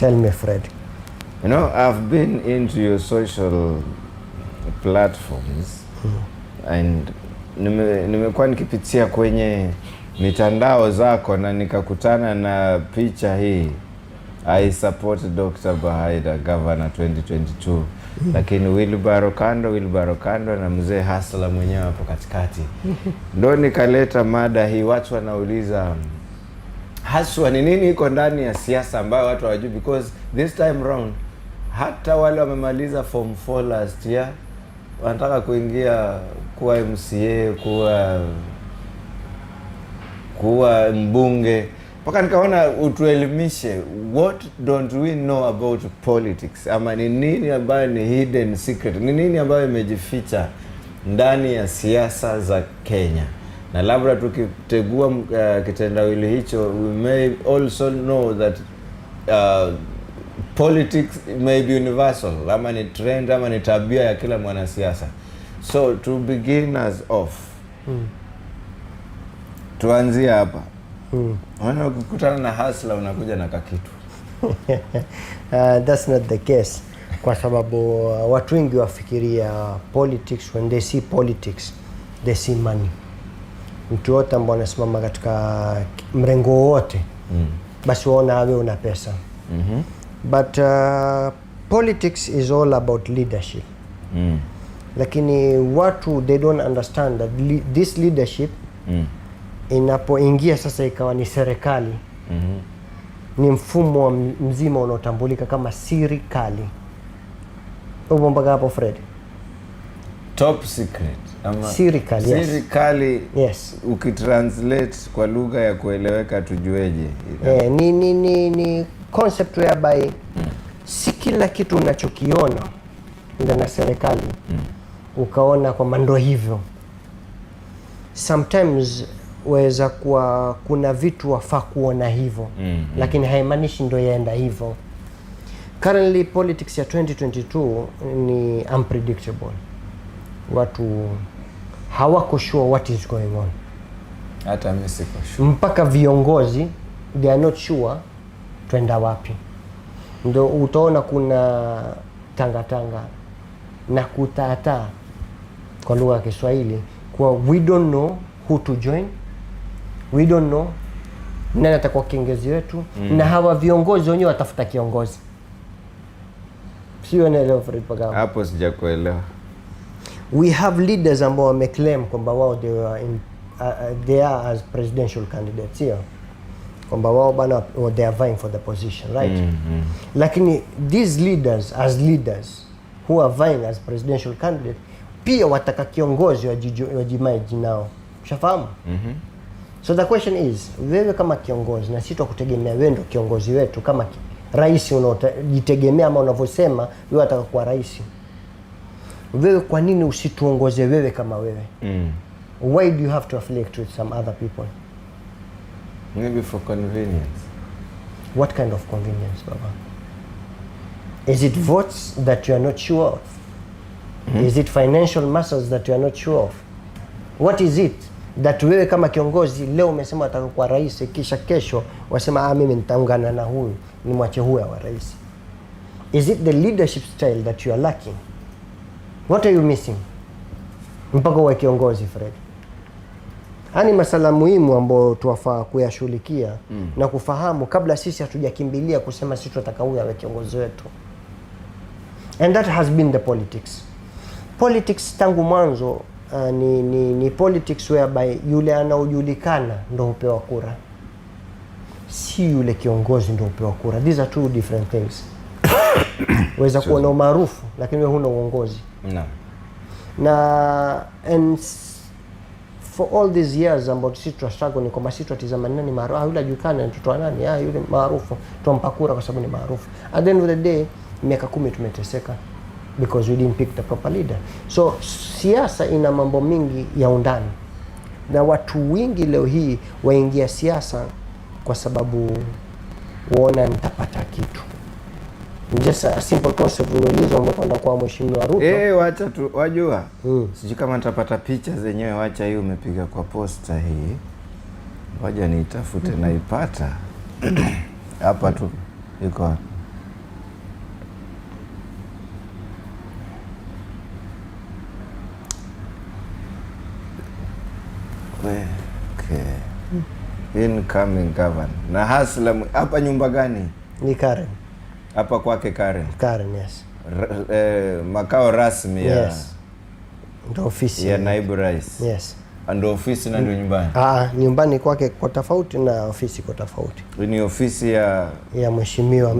Tell me, Fred. You know, I've been into your social platforms and nimekuwa nikipitia kwenye mitandao zako na nikakutana na picha hii, I support Dr. Bahaida Governor 2022. Lakini Wilbaro kando na mzee Hasla mwenyewe hapo katikati. Ndio nikaleta mada hii. Watu wanauliza haswa ni nini iko ndani ya siasa ambayo watu hawajui, because this time round hata wale wamemaliza form 4 last year wanataka kuingia kuwa MCA, kuwa mbunge. Paka nikaona utuelimishe, what don't we know about politics? Ama ni nini ambayo ni hidden secret? Ni nini ambayo imejificha ndani ya siasa za Kenya? Na labda tukitegua kitendawili hicho, we may also know that politics may be universal, ama ni trend, ama ni tabia ya kila mwanasiasa. So to begin us off, tuanzie hapa. Wana ukikutana na Hasla unakuja na kakitu. That's not the case. Kwa sababu watu wengi wafikiria politics, when they see politics, they see money. Mtu wote ambao anasimama katika mrengo wote, basi waona wewe una pesa. But politics is all about leadership. Lakini watu, they don't understand that this leadership inapoingia sasa ikawa ni serikali, ni mfumo mzima unaotambulika kama serikali. Upo mpaka hapo, Fred? Top secret ama serikali, yes. Serikali, yes. Ukitranslate kwa lugha ya kueleweka tujueje? Ni concept whereby si kila kitu unachokiona ndani ya serikali ukaona kwamba ndio hivyo. Sometimes waweza kuwa kuna vitu wafaa kuona hivyo, lakini haimaanishi ndio yaenda hivyo. Currently politics ya 2022 ni unpredictable. Watu hawako sure what is going on. Hata mimi siko sure. Mpaka viongozi they are not sure twenda wapi. Ndio utaona kuna tanga na kutata kwa lugha ya Kiswahili, kwa we don't know who to join, we don't know nani atakuwa kiongozi wetu, na hawa viongozi wenyewe watafuta kiongozi. Sio naelewa, Fred Pagama? Hapo sijakuelewa. We have leaders ambao wameclaim kwamba wao they are as presidential candidates here, kwamba wao bana they are vying for the position, right? Lakini these leaders who are vying as presidential candidate pia wataka kiongozi wajimaji nao. Ushafahamu? So the question is, wewe kama kiongozi, na sisi tukutegemea wewe ndio kiongozi wetu, kama rais unajitegemea ama unavyosema wewe unataka kuwa rais, wewe kwa nini usituongoze wewe kama wewe? Why do you have to affiliate with some other people? Maybe for convenience. What kind of convenience, Baba? Is it votes that you are not sure of? Is it financial muscles that you are not sure of? What is it that wewe kama kiongozi leo umesema unataka kuwa rais, kisha kesho wasema mimi nitaungana na huyu nimwache huyu wa rais? Is it the leadership style that you are lacking? What are you missing mpaka uwe kiongozi, Fred? Hani masala muhimu ambayo tuwafaa kuyashughulikia na kufahamu kabla sisi hatujakimbilia kusema sisi tunataka huyu awe kiongozi wetu. And that has been the politics. Politics tangu mwanzo ni politics whereby yule anaojulikana ndio hupewa kura, si yule kiongozi ndio hupewa kura. These are two different things. Weza kuwa na umaarufu lakini wewe huna uongozi. And for all these years about sisi struggle ni kwamba sisi tutazama nani maarufu, yule ajulikana mtoto wa nani, yule maarufu tumpa kura kwa sababu ni maarufu. At the end of the day miaka 10 tumeteseka because we didn't pick the proper leader. So siasa ina mambo mingi ya undani, na watu wengi leo hii waingia siasa kwa sababu waona nitapata kitu. Just a simple concept unauliza umekwenda kwa mheshimiwa Ruto. Wacha tu wajua. Sijui kama nitapata picha zenyewe, wacha hiyo umepiga kwa posta hii. Wacha niitafute na ipata. Hapa tu iko. incoming governor. Na Hasla hapa nyumba gani? Ni Karen. Hapa kwake Karen. Karen, yes. Makao rasmi ya yes. Ndio ofisi ya naibu rais. Yes. Ndio ofisi na ndio nyumbani. Nyumbani kwake kwa tofauti na ofisi kwa tofauti. Ni ofisi ya mheshimiwa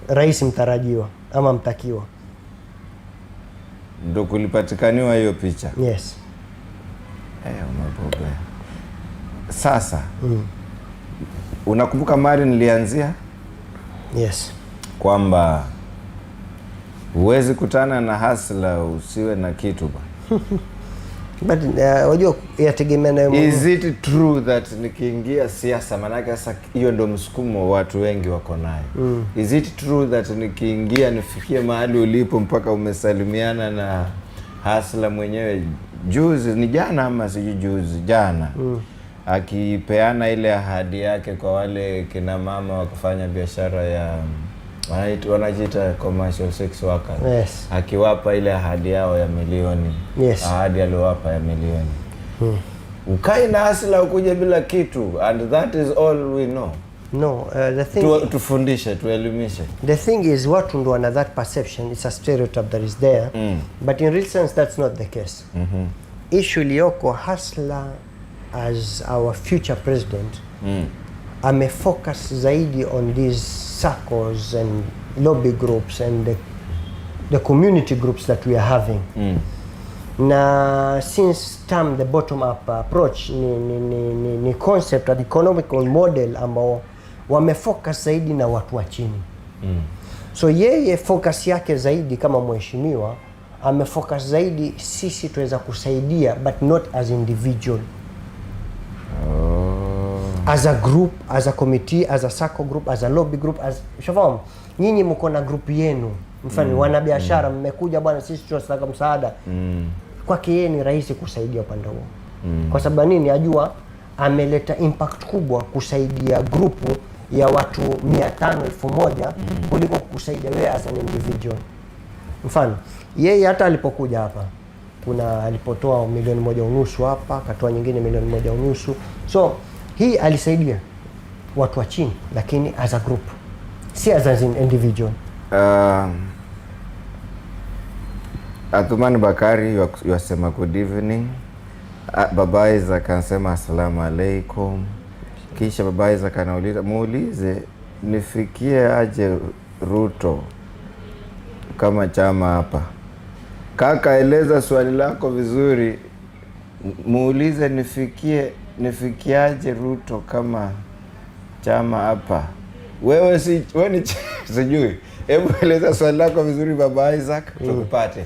rais mtarajiwa ama mtakiwa. Ndio kulipatikaniwa hiyo picha. Yes. Umebobea. Sasa unakumbuka mahali nilianzia? Yes. Kwamba huwezi kutana na Hasla usiwe na kitu ba. But wajua yategemea na is it true that nikiingia siasa, manake sasa hiyo ndio msukumo watu wengi wako nayo. Is it true that nikiingia nifikie mahali ulipo mpaka umesalimiana na Hasla mwenyewe juzi, ni jana ama siji juzi, jana akipeana ile ahadi yake kwa wale kina mama wa kufanya biashara ya wanajiita commercial sex workers. Yes. Akiwapa ile ahadi yao ya milioni. Yes. Ahadi aliyowapa ya milioni. Ukai na Hasla ukuje bila kitu, and that is all we know. No, the thing tufundishe, tuelimishe. The thing is, watu ndo wana that perception, it's a stereotype that is there. But in real sense that's not the case. Issue iliyoko, Hasla as our future president amefocus zaidi on these circles and lobby groups and the community groups that we are having. Na since time the bottom up approach ni concept of economical model ambao wamefocus zaidi na watu wa chini. So yeye focus yake zaidi kama mheshimiwa amefocus zaidi sisi tuweza kusaidia, but not as individual. As a group, as a committee, as a circle group, as a lobby group, as shafahamu nyinyi mko na group yenu, mfano wanabiashara mmekuja bwana sisi tunataka msaada. Kwake yeye ni rahisi kusaidia upande huo. Kwa sababu nini? Ajua ameleta impact kubwa kusaidia grupu ya watu 500 1000 kuliko kusaidia wewe as an individual. Mfano yeye hata alipokuja hapa kuna alipotoa 1.5 milioni hapa, akatoa nyingine 1.5 milioni. So hii alisaidia watu wa chini, lakini as a group, si as an individual. Athumani Bakari yasema good evening. Baba Isaac anasema assalamu alaikum. Kisha Baba Isaac anauliza muulize nifikie aje Ruto kama chama hapa. Kaka, eleza swali lako vizuri. Muulize nifikiaje Ruto kama chama hapa. Wewe ni sijui. Hebu eleza swali lako vizuri Baba Isaac tukupate.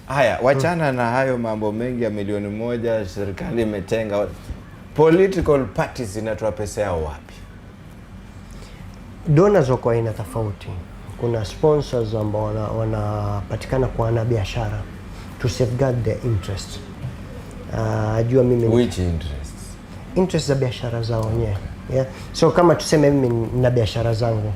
Haya, wachana na hayo mambo mengi ya 1 milioni, serikali imetenga. Political parties zinatoa pesa yao wapi? Donors wako aina tofauti. Kuna sponsors ambao wanapatikana kwa wanabiashara to safeguard their interest. Ajua mimi which interests? Interest za biashara zao wenyewe. Yeah. So kama tuseme mimi na biashara zangu.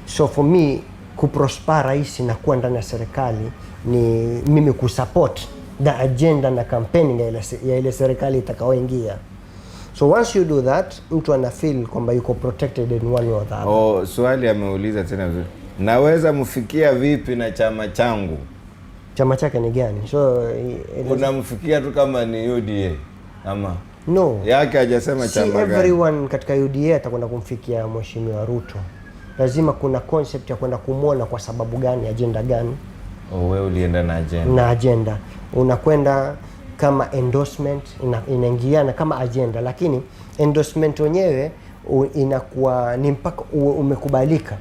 So for me kuprosper rahisi na kuwa ndani ya serikali ni mimi kusupport the agenda na campaigning ya ile serikali itakaoingia. So once you do that, mtu ana feel kwamba yuko protected in one way or the other. Swali ameuliza tena vizuri. Naweza mfikia vipi na chama changu? Chama chake ni gani? So unamfikia tu kama ni UDA ama? No. Yake hajasema chama gani. Everyone katika UDA atakwenda kumfikia Mheshimiwa Ruto. Lazima kuna concept ya kwenda kumuona kwa sababu gani, agenda gani. Wewe ulienda na agenda. Na agenda. Unakwenda kama endorsement, inaingiana kama agenda, lakini endorsement wenyewe inakuwa ni mpaka umekubalika.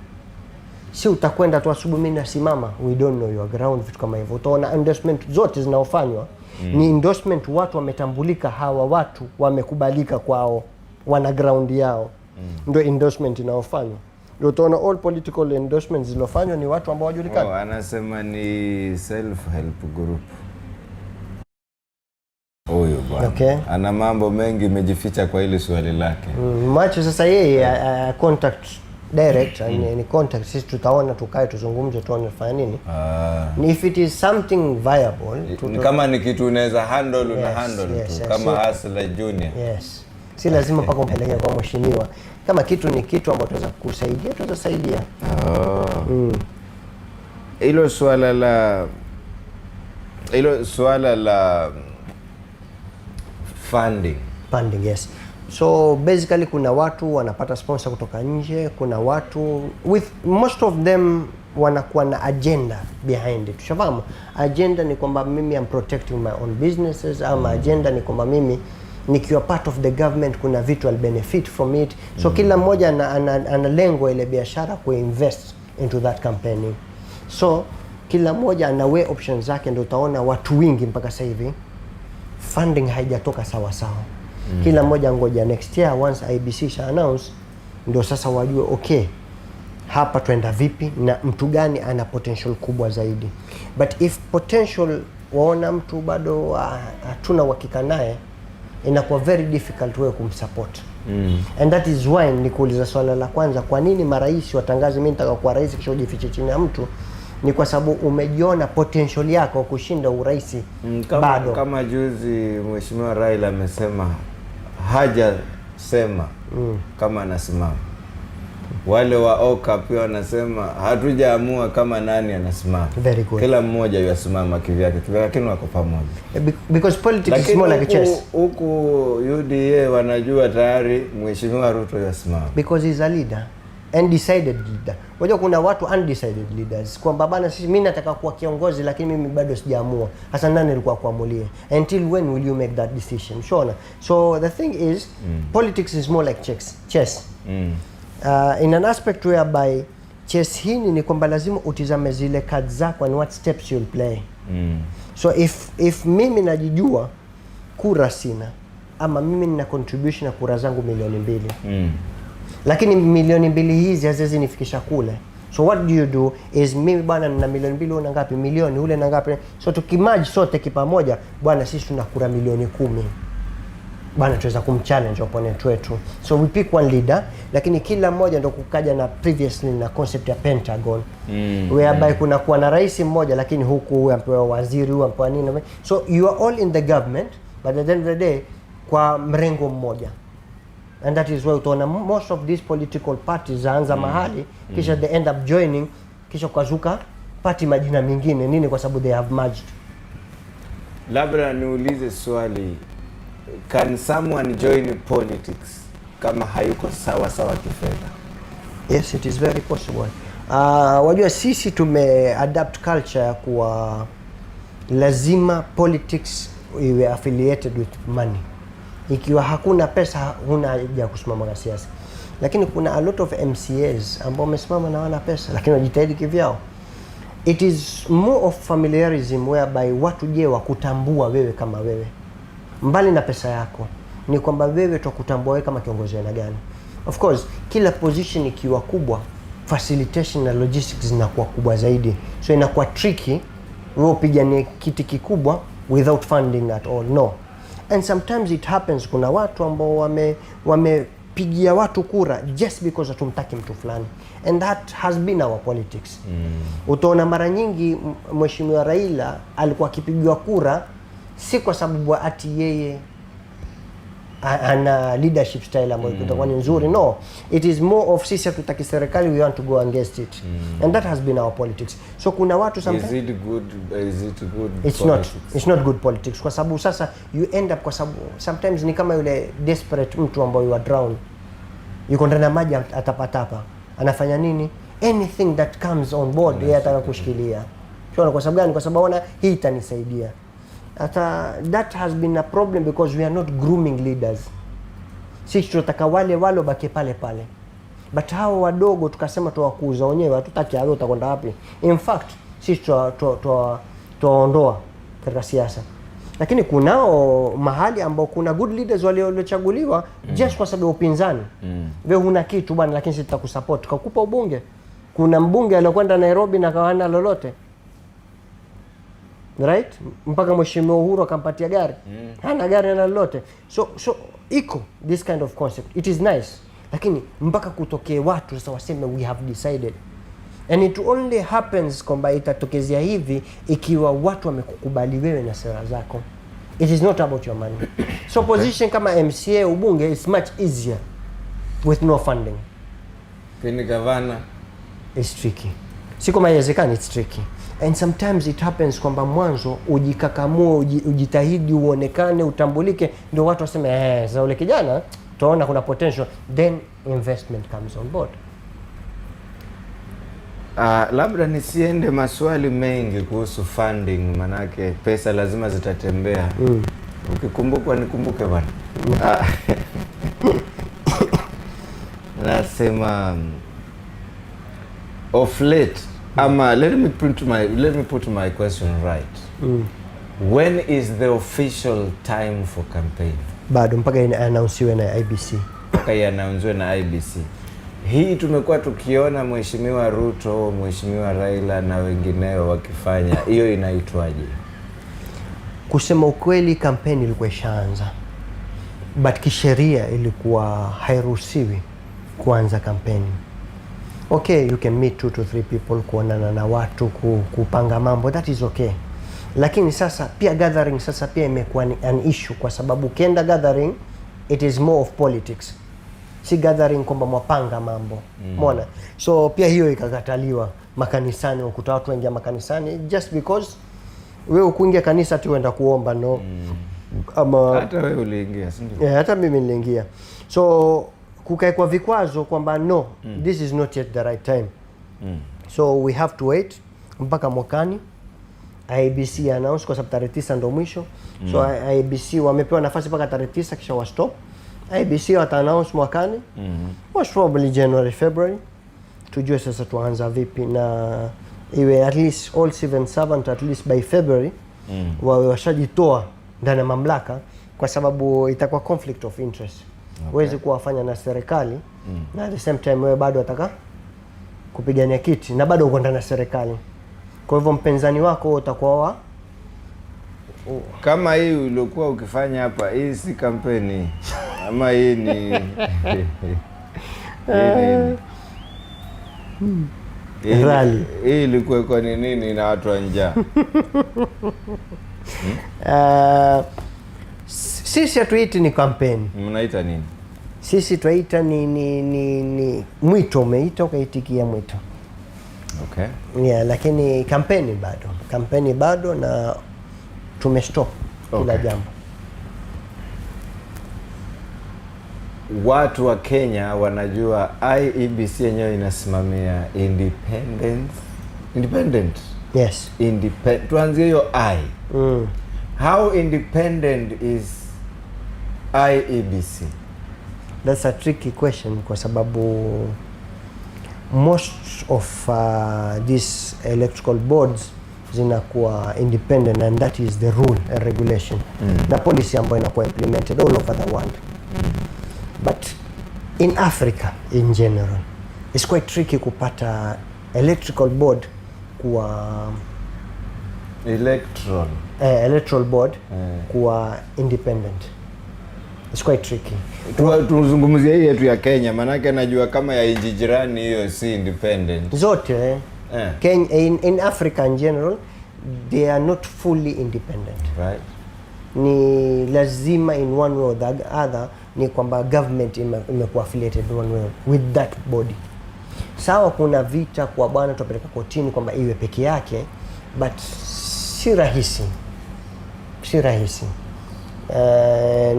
Si utakwenda tu asubuhi mimi nasimama, we don't know your ground, vitu kama hivyo. Utaona endorsement zote zinaofanywa ni endorsement watu wametambulika, hawa watu wamekubalika kwao, wana ground yao. Ndio endorsement inaofanywa. Ndio utaona all political endorsements zilofanywa ni watu ambao wajulikana. Anasema ni self help group. Huyo bwana. Okay. Ana mambo mengi imejificha kwa ile swali lake. Macho sasa yeye contact direct ni contact, sisi tutaona tukae tuzungumze tuone fanya nini. If it is something viable kama ni kitu unaweza handle una handle yes, tu kama Hasla Junior. Yes. Si lazima mpaka umpeleke kwa mheshimiwa. Kama kitu ni kitu ambacho tunaweza kusaidia, tutasaidia. Hilo swala la funding, yes. So basically kuna watu wanapata sponsor kutoka nje, kuna watu with most of them wanakuwa na agenda behind it. Ushafahamu? Agenda ni kwamba mimi am protecting my own businesses, ama agenda ni kwamba mimi nikiwa part of the government kuna vitu I'll benefit from it. So kila mmoja ana lengo ile biashara kuinvest into that campaigning. So kila mmoja ana way options zake, ndio utaona watu wingi mpaka sasa hivi funding haijatoka sawa sawa. Kila mmoja ngoja next year once IBC sha announce ndio sasa wajue okay, hapa twenda vipi na mtu gani ana potential kubwa zaidi. But if potential waona mtu bado hatuna uhakika naye, inakuwa very difficult wewe kumsupport. And that is why nikuuliza swala la kwanza, kwa nini marais watangaze mimi nataka kuwa rais kisha ujifiche chini ya mtu? Ni kwa sababu umejiona potential yako kushinda urais bado. Kama juzi Mheshimiwa Raila amesema hajasema kama anasimama. Wale wa OKA pia wanasema hatujaamua kama nani anasimama. Very good. Kila mmoja yasimama kivyake, lakini wako pamoja. Because politics is more like a chess. Huku UDA wanajua tayari Mheshimiwa Ruto yasimama. Because he's a leader, undecided leader. Unajua kuna watu undecided leaders, kwamba bana sisi mimi nataka kuwa kiongozi lakini mimi bado sijaamua. Hasa nani alikuwa kuamulia? Until when will you make that decision? Shona. So the thing is politics is more like chess. In an aspect whereby chess hii ni kwamba lazima utizame zile cards zako and what steps you'll play. So if mimi najijua kura sina, ama mimi nina contribution na kura zangu milioni 2, lakini milioni 2 hizi haziwezi nifikisha kule. So what do you do is mimi bwana nina milioni 2, una ngapi? Milioni ule na ngapi? So tukimaji sote kipamoja, bwana sisi tuna kura milioni 10. Bwana tuweza kumchallenge opponent wetu. So we pick one leader, lakini kila mmoja ndo kukaja na previously na concept ya Pentagon. Whereby kuna kuwa na rais mmoja lakini huku huyu ampewa waziri, huyu ampewa nini. So you are all in the government, but at the end of the day kwa mrengo mmoja. And that is why utaona most of these political parties zaanza mahali kisha they end up joining, kisha kuzuka party majina mengine nini, kwa sababu they have merged. Labda niulize swali, can someone join politics kama hayuko sawa kifedha? Yes, it is very possible. Wajua sisi tumeadapt culture ya kuwa lazima politics iwe affiliated with money. Ikiwa hakuna pesa huna haja kusimama kwa siasa. Lakini kuna a lot of MCAs ambao wamesimama na wana pesa lakini wajitahidi kivyao. It is more of familiarism whereby watu je wakutambua wewe kama wewe. Mbali na pesa yako ni kwamba wewe tukutambua wewe kama kiongozi aina gani. Of course kila position ikiwa kubwa, facilitation na logistics zinakuwa kubwa zaidi. So inakuwa tricky wewe upiganie kiti kikubwa without funding at all. No. And sometimes it happens kuna watu ambao wamepigia watu kura just because hatumtaki mtu fulani. And that has been our politics. Utaona mara nyingi Mheshimiwa Raila alikuwa akipigiwa kura si kwa sababu ati yeye ana leadership style ambayo itakuwa ni nzuri. No, it is more of sisi hatutaki serikali, we want to go against it. And that has been our politics. So kuna watu sometimes is it good it's politics? It's not good politics kwa sababu sasa you end up, kwa sababu sometimes ni kama yule desperate mtu ambaye you are drowned, yuko ndani ya maji atapatapa, anafanya nini? Anything that comes on board yeye ataka kushikilia. Kwa sababu gani? Kwa sababu ona hii itanisaidia. That has been a problem because we are not grooming leaders. Sisi tunataka wale baki pale. But hao wadogo tukasema tuwakuza wenyewe, hatutaki hao, utakwenda wapi? In fact, sisi tuwaondoa katika siasa. Lakini kunao mahali ambao kuna good leaders waliochaguliwa just kwa sababu upinzani. Wewe huna kitu bwana, lakini sisi tutakusupport, tukakupa ubunge. Kuna mbunge aliyokwenda Nairobi na kawana lolote. Right? Mpaka Mheshimiwa Uhuru akampatia gari. Hana gari na lolote. So iko this kind of concept. It is nice. Lakini mpaka kutokee watu sasa waseme we have decided. And it only happens kwamba itatokezea hivi ikiwa watu wamekukubali wewe na sera zako. It is not about your money. So position kama MCA ubunge is much easier with no funding. Pini gavana It's tricky. Si kama haiwezekani, it's tricky. And sometimes it happens kwamba mwanzo ujikakamua, ujitahidi, uonekane, utambulike, ndio watu waseme za ule kijana tunaona kuna potential, then investment comes on board. Labda nisiende maswali mengi kuhusu funding, manake pesa lazima zitatembea. Ukikumbukwa nikumbuke bwana. Nasema of late, let me put my question right. When is the official time for campaign? Bado mpaka ina-announcewe na IBC. Mpaka ina-announcewe na IBC. Hii tumekuwa tukiona Mheshimiwa Ruto, Mheshimiwa Raila na wengineo wakifanya. Hiyo inaitwaje? Kusema ukweli, kampeni ilikuwa ishaanza, but kisheria ilikuwa hairuhusiwi kuanza kampeni. Okay, you can meet 2 to 3 people, kuonana na watu, kupanga mambo, that is okay. Lakini sasa pia gathering sasa pia imekuwa an issue, kwa sababu ukienda gathering it is more of politics. Si gathering kwamba mwapanga mambo. Umeona? So pia hiyo ikakataliwa makanisani, ukuta watu wengi makanisani just because wewe ukuingia kanisa tu uenda kuomba, no. Ama hata wewe uliingia, si ndio? Yeah, hata mimi niliingia. So kukaekwa vikwazo kwamba no, this is not yet the right time. So we have to wait mpaka mwakani IBC announce, kwa sababu tarehe 9 ndio mwisho. So IBC wamepewa nafasi mpaka tarehe 9 kisha wa stop. IBC wata announce mwakani. Most probably January, February. Tujue sasa tuanza vipi, na iwe at least all civil servant at least by February wawe washajitoa ndani ya mamlaka, kwa sababu itakuwa conflict of interest. Huwezi kuwafanya na serikali na at the same time wewe bado ataka kupigania kiti na bado uko ndani ya serikali. Kwa hivyo mpinzani wako utakuwa kama hii uliokuwa ukifanya hapa. Hii si kampeni ama hii ni rally. Hii ilikuwa kwa nini na watu wa njaa? Sisi hatuiti ni kampeni. Mnaita nini? Sisi tuita ni mwito, umeita ukaitikia mwito. Okay. Yeah, lakini kampeni bado na tumestop kila jambo. Watu wa Kenya wanajua IEBC yenyewe inasimamia independent. Yes. Tuanzie hiyo I. How independent is IEBC? That's a tricky question, kwa sababu most of these electoral boards zinakuwa independent, and that is the rule and regulation na policy ambayo inakuwa implemented all over the world. But in Africa in general it's quite tricky kupata electoral board kuwa electoral board kuwa independent. It's quite tricky. Tuzungumzie hii yetu ya Kenya, manake najua kama ya nchi jirani hiyo si independent. Zote Kenya, in Africa in general they are not fully independent. Right. Ni lazima in one way or the other ni kwamba government imekuwa affiliated in one way with that body. Sawa, kuna vita kwa bwana tupeleka kotini kwamba iwe peke yake, but si rahisi.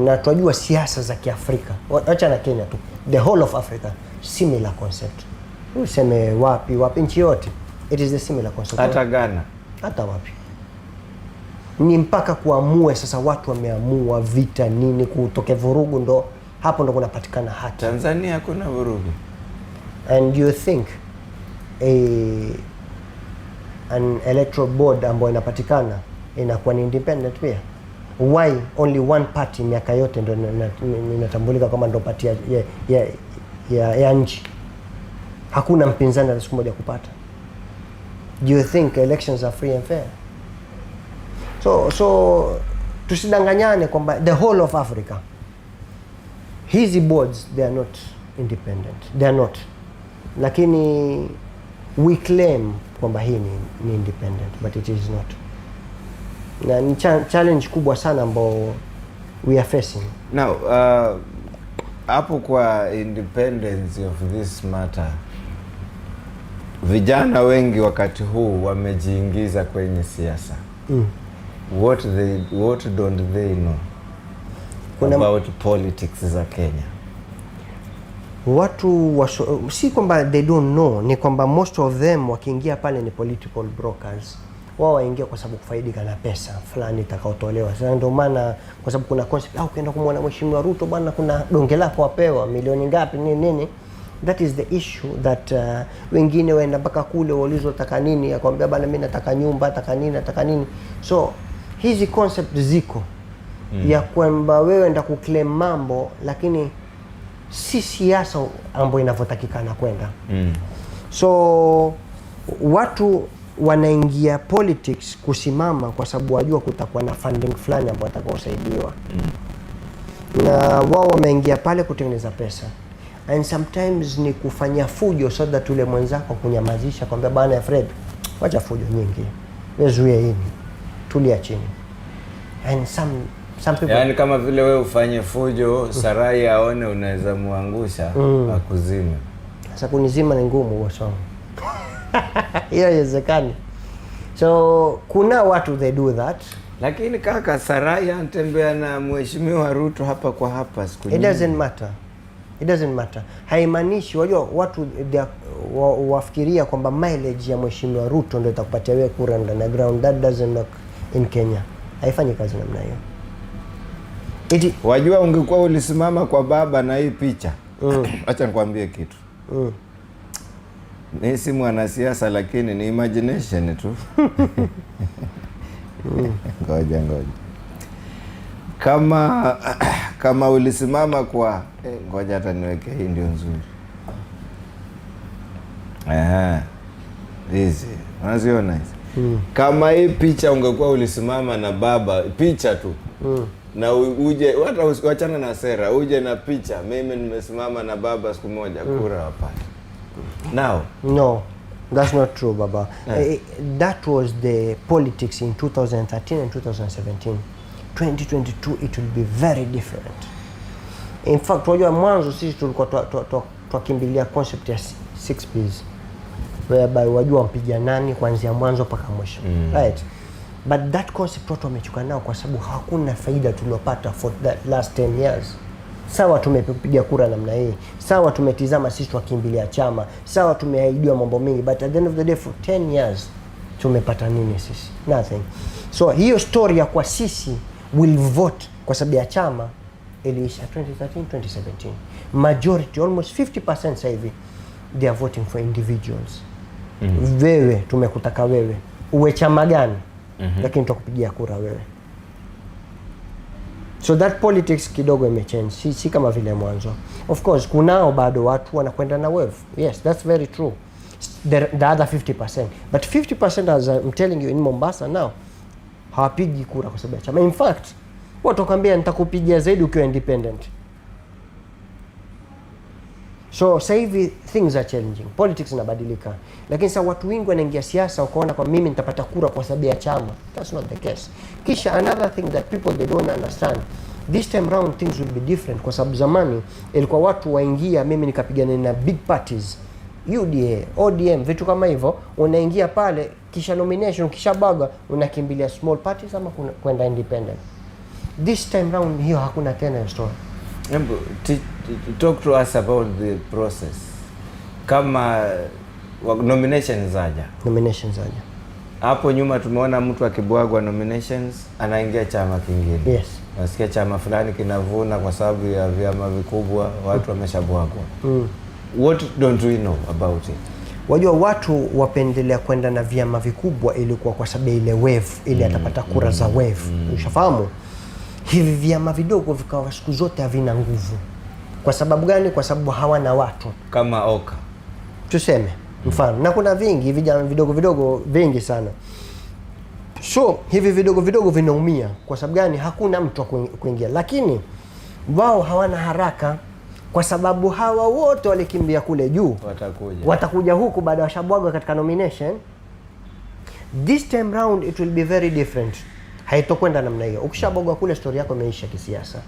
Na tunajua siasa za Kiafrika, acha na Kenya tu, the whole of Africa similar concept. Useme wapi nchi yote it is the similar concept. Hata Ghana, hata wapi ni mpaka kuamue sasa, watu wameamua vita nini, kutoke vurugu, ndo hapo ndo kunapatikana haki. Tanzania kuna vurugu. And you think an electoral board ambayo inapatikana inakuwa ni independent pia? Why only one party miaka yote ndo inatambulika kama ndo party ya nchi? Hakuna mpinzani hata siku moja kupata. Do you think elections are free and fair? So tusidanganyane kwamba the whole of Africa hizi boards they are not independent. They are not. Lakini we claim kwamba hii ni independent, but it is not. Na ni challenge kubwa sana ambao we are facing. Now, hapo kwa independence of this matter, vijana wengi wakati huu wamejiingiza kwenye siasa. What don't they know about politics za Kenya? Watu si kwamba they don't know, ni kwamba most of them wakiingia pale ni political brokers. Wao waingia kwa sababu kufaidika na pesa fulani itakayotolewa. Sasa ndio maana kwa sababu kuna concept ukienda kumwona Mheshimiwa Ruto bwana, kuna donge lako wapewa milioni ngapi nini. That is the issue that wengine waenda mpaka kule waulizwa nataka nini, akwambia bwana mimi nataka nyumba, nataka nini. So hizi concept ziko ya kwamba wewe enda kuclaim mambo, lakini si siasa ambayo inavyotakikana kwenda. So watu wanaingia politics kusimama kwa sababu wajua kutakuwa na funding fulani ambayo atakaosaidiwa. Na wao wameingia pale kutengeneza pesa. And sometimes ni kufanya fujo so that ule mwenzako kunyamazisha, kwambia bana Fred, wacha fujo nyingi. Wezuie hili. Tulia chini. And some people, yani kama vile wewe ufanye fujo, Sarai aone unaweza muangusha, akuzime. Sasa kunizima ni ngumu boss wangu. Hiyo haiwezekani. So kuna watu they do that. Lakini kaka, Sarai anatembea na Mheshimiwa Ruto hapa kwa hapa siku nyingi. It doesn't matter. Haimaanishi wajua watu wafikiria kwamba mileage ya Mheshimiwa Ruto ndio itakupatia wewe kura ndani ground. That doesn't work in Kenya. Haifanyi kazi namna hiyo. Wajua ungekuwa ulisimama kwa baba na hii picha. Acha nikwambie kitu. Mimi si mwanasiasa lakini ni imagination tu. Ngoja. Kama ulisimama kwa ngoja hata niweke hii ndio nzuri. Hizi. Unaziona hizi? Kama hii picha ungekuwa ulisimama na baba, picha tu. Na uje hata wachana na sera, uje na picha, mimi nimesimama na baba siku moja, kura wapata. Now, no, that's not true, Baba. That was the politics in 2013 and 2017. 2022 it will be very different. In fact, wajua mwanzo sisi tulikuwa tukimbilia concept ya 6 Ps, whereby wajua mpiga nani kuanzia mwanzo mpaka mwisho. Right? But that concept watu wamechuka nao kwa sababu hakuna faida tuliyopata for that last 10 years. Sawa tumepiga kura namna hii. Sawa tumetizama sisi tukimbilia chama. Sawa tumeahidiwa mambo mengi, but at the end of the day for 10 years tumepata nini sisi? Nothing. So hiyo story ya kwa sisi will vote kwa sababu ya chama iliisha 2013 2017. Majority almost 50% sasa hivi they are voting for individuals. Wewe tumekutaka wewe. Uwe chama gani? Lakini tutakupigia kura wewe. So that politics kidogo imechange. Si kama vile mwanzo. Of course kunao bado watu wanakwenda na wave. Yes, that's very true. The other 50%. But 50% as I'm telling you in Mombasa now hawapigi kura kwa sababu ya chama. In fact, watu wakwambia nitakupigia zaidi ukiwa independent. So sasa hivi things are changing. Politics inabadilika. Lakini sasa watu wengi wanaingia siasa wakaona kwa mimi nitapata kura kwa sababu ya chama. That's not the case. Kisha another thing that people they don't understand. This time round things will be different kwa sababu zamani ilikuwa watu waingia mimi nikapigana na big parties. UDA, ODM, vitu kama hivyo, unaingia pale kisha nomination kisha baga unakimbilia small parties ama kwenda independent. This time round hiyo hakuna tena story. Talk to us about the process. Kama nominations zaja. Hapo nyuma tumeona mtu akibwagwa nominations anaingia chama kingine. Yes. Nasikia chama fulani kinavuna kwa sababu ya vyama vikubwa, watu wameshabwagwa. What don't we know about it? Wajua watu wapendelea kwenda na vyama vikubwa ilikuwa kwa sababu ile wave ili atapata kura za wave. Ushafahamu? Hivi vyama vidogo vikawa siku zote havina nguvu. Kwa sababu gani? Kwa sababu hawana watu. Kama Oka. Tuseme mfano. Na kuna vingi vijana vidogo vingi sana. So hivi vidogo vinaumia. Kwa sababu gani? Hakuna mtu wa kuingia. Lakini wao hawana haraka. Kwa sababu hawa wote walikimbia kule juu. Watakuja huku baada ya washabwaga katika nomination. This time round it will be very different. haitokwenda namna hiyo. Ukishabogwa kule, story yako imeisha kisiasa.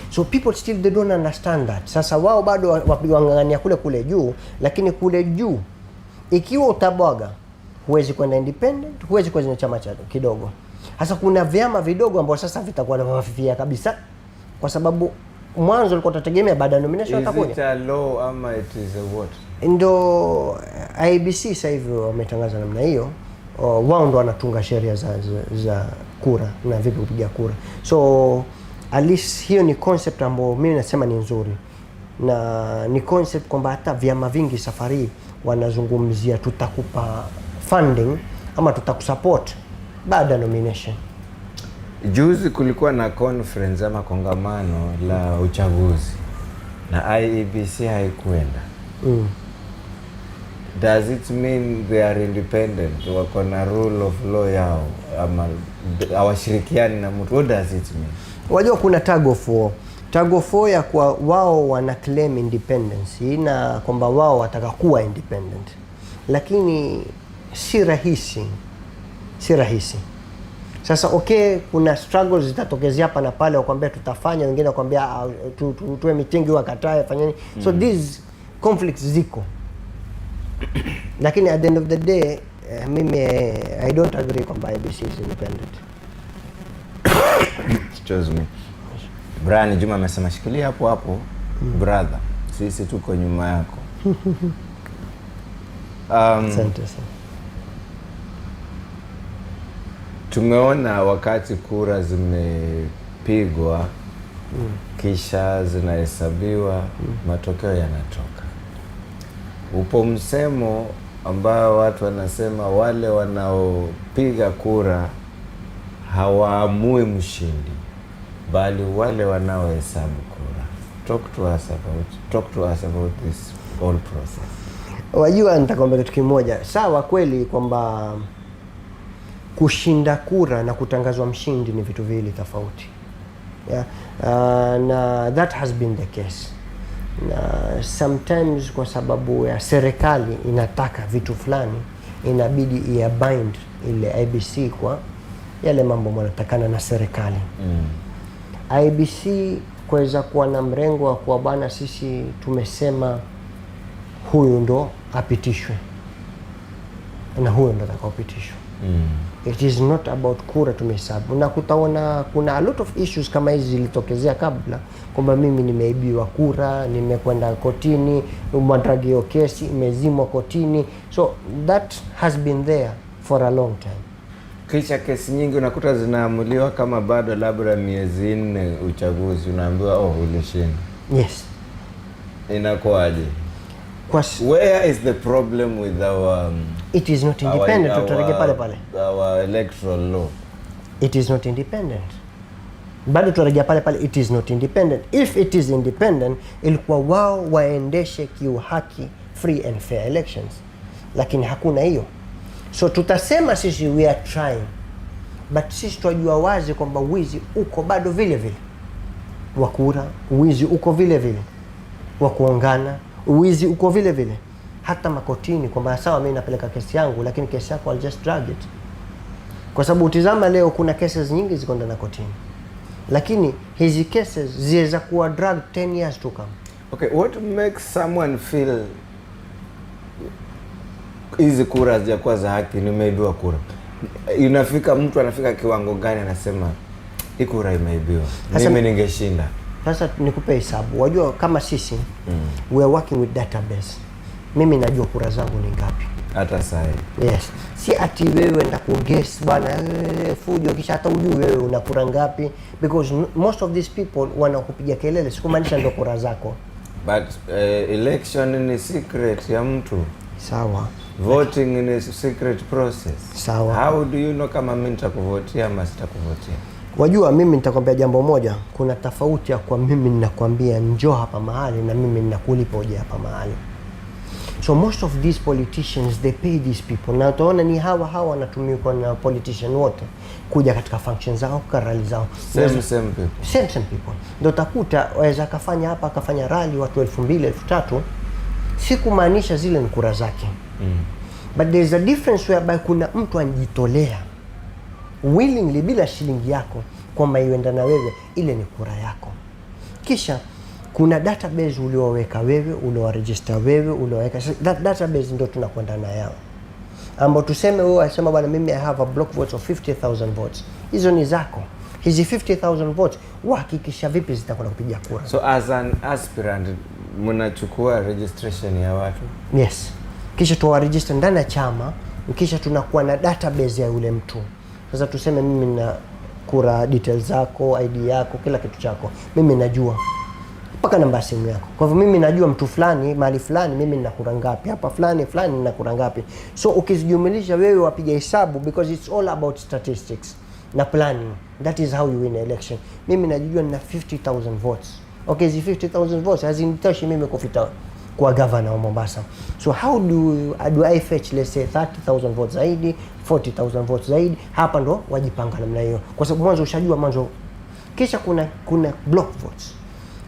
So people still they don't understand that. Sasa wao bado wangangania kule kule juu, lakini kule juu ikiwa utabwaga, huwezi kwenda independent, huwezi kwenda chama cha kidogo. Sasa kuna vyama vidogo ambao sasa vitakuwa na mafifia kabisa, kwa sababu mwanzo ulikuwa utategemea baada ya nomination atakuja. Is it a law ama it is a what? Ndo IEBC sasa hivi wametangaza namna hiyo. Wao ndo wanatunga sheria za kura na vipi kupiga kura. So at least hiyo ni concept ambayo mimi nasema ni nzuri, na ni concept kwamba hata vyama vingi safari wanazungumzia tutakupa funding ama tutakusupport baada ya nomination. Juzi kulikuwa na conference ama kongamano la uchaguzi na IEBC haikuenda. Does it mean they are independent? Wako na rule of law yao ama hawashirikiani na mtu? What does it mean? Wajua kuna tug of war ya kwa wao wana claim independence na kwamba wao wataka kuwa independent, lakini si rahisi. Sasa okay, kuna struggles zitatokezea hapa na pale, wakwambia tutafanya, wengine wakwambia tuwe mitingi wakatae fanyeni. So these conflicts ziko, lakini at the end of the day mimi I don't agree kwamba IEBC is independent. Excuse me. Brian Juma amesema shikilia hapo hapo, brother. Sisi tuko nyuma yako. Asante sana. Tumeona wakati kura zimepigwa, kisha zinahesabiwa, matokeo yanatoka. Upo msemo ambao watu wanasema wale wanaopiga kura hawaamui mshindi, bali wale wanaohesabu kura. Talk to us about this whole process. Wajua, nitakwambia kitu kimoja. Sawa kweli kwamba kushinda kura na kutangazwa mshindi ni vitu viwili tofauti. Yeah. Na that has been the case. Na sometimes kwa sababu ya serikali inataka vitu fulani, inabidi iabind ile IEBC kwa yale mambo yanatakana na serikali. IEBC kuweza kuwa na mrengo wa kuwa bana, sisi tumesema huyu ndo apitishwe na huyu ndo atakaopitishwa. It is not about kura tumehesabu. Na kutaona kuna a lot of issues kama hizi zilitokezea kabla, kwamba mimi nimeibiwa kura, nimekwenda kotini, madragio kesi imezimwa kotini. So that has been there for a long time. Kisha kesi nyingi unakuta zinaamuliwa kama bado labda miezi 4 uchaguzi, unaambiwa ulishinda. Yes. Inakuwaje? Where is the problem with our it is not independent. Tutarejea pale our electoral law? It is not independent. Bado tutarejea pale it is not independent. If it is independent, ilikuwa wao waendeshe kiuhaki free and fair elections, lakini hakuna hiyo. So tutasema sisi we are trying, but sisi tunajua wazi kwamba wizi uko bado vile vile wa kura, wizi uko vile vile wa kuongana, wizi uko vile vile hata makotini, kwamba sawa mimi napeleka kesi yangu, lakini kesi yako I'll just drag it. Kwa sababu utizama leo kuna cases nyingi ziko ndani kotini, lakini hizi cases ziweza kuwa drag 10 years to come. Okay, what makes someone feel hizi kura hazijakuwa za haki, nimeibiwa kura? Inafika mtu anafika kiwango gani anasema hii kura imeibiwa, mimi ningeshinda? Sasa nikupe hesabu. Wajua kama sisi we are working with database. Mimi najua kura zangu ni ngapi hata sasa. Yes. Si ati wewe nda kuguess bwana fujo kisha hata ujui wewe una kura ngapi, because most of these people wanakupigia kelele, sikumaanisha ndio kura zako. But election ni secret ya mtu. Sawa. Voting in a secret process. Sawa. How do you know kama mimi nitakuvotia ama sitakuvotia? Wajua mimi nitakwambia jambo moja, kuna tofauti ya kwa mimi ninakwambia njoo hapa mahali na mimi ninakulipa uje hapa mahali. So most of these politicians they pay these people. Na utaona ni hawa wanatumika na politician wote kuja katika functions zao, rally zao. Same people. Same people. Ndio utakuta waweza kafanya hapa, akafanya rally watu 2000 3000, si kumaanisha zile ni kura zake. But there's a difference whereby kuna mtu anjitolea willingly, bila shilingi yako, kwamba iwenda na wewe, ile ni kura yako. Kisha kuna database ulioweka wewe, ulioregister wewe, ulioweka that database ndio tunakwenda na yao, ambao tuseme wewe unasema bwana, mimi I have a block votes of 50,000 votes. Hizo ni zako. Hizi 50,000 votes uhakikisha vipi zitakwenda kupiga kura. So as an aspirant mnachukua registration ya watu? Yes. Kisha tuwaregister ndani ya chama, kisha tunakuwa na database ya yule mtu. Sasa tuseme mimi na kura details zako, ID yako, kila kitu chako. Mimi najua mpaka namba ya simu yako. Kwa hivyo mimi najua mtu fulani, mahali fulani mimi nina kura ngapi, hapa fulani nina kura ngapi. So ukizijumlisha wewe wapiga hesabu, because it's all about statistics na planning. That is how you win election. Mimi najua nina 50,000 votes. Okay, hizi 50,000 votes hazinitoshi mimi kufita kwa governor wa Mombasa. So how do I fetch, let's say 30,000 votes zaidi, 40,000 votes zaidi? Hapa ndo wajipanga namna hiyo, kwa sababu mwanzo ushajua mwanzo. Kisha kuna block votes.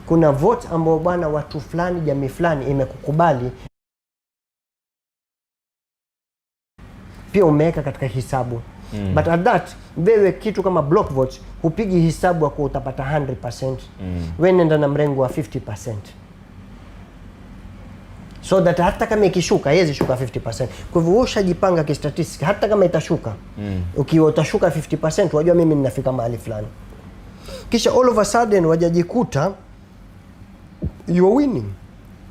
Kuna vote ambao bwana watu fulani, jamii fulani imekukubali, pia umeweka katika hisabu. But at that, wewe kitu kama block votes hupigi hisabu kwa utapata 100%. Wewe nenda na mrengo wa 50%. So that hata kama ikishuka, haiwezi shuka 50%. Kwa hivyo ushajipanga kistatistiki, hata kama itashuka. Ukiwa utashuka 50%, wajua mimi ninafika mahali fulani. Kisha all of a sudden wajajikuta you are winning.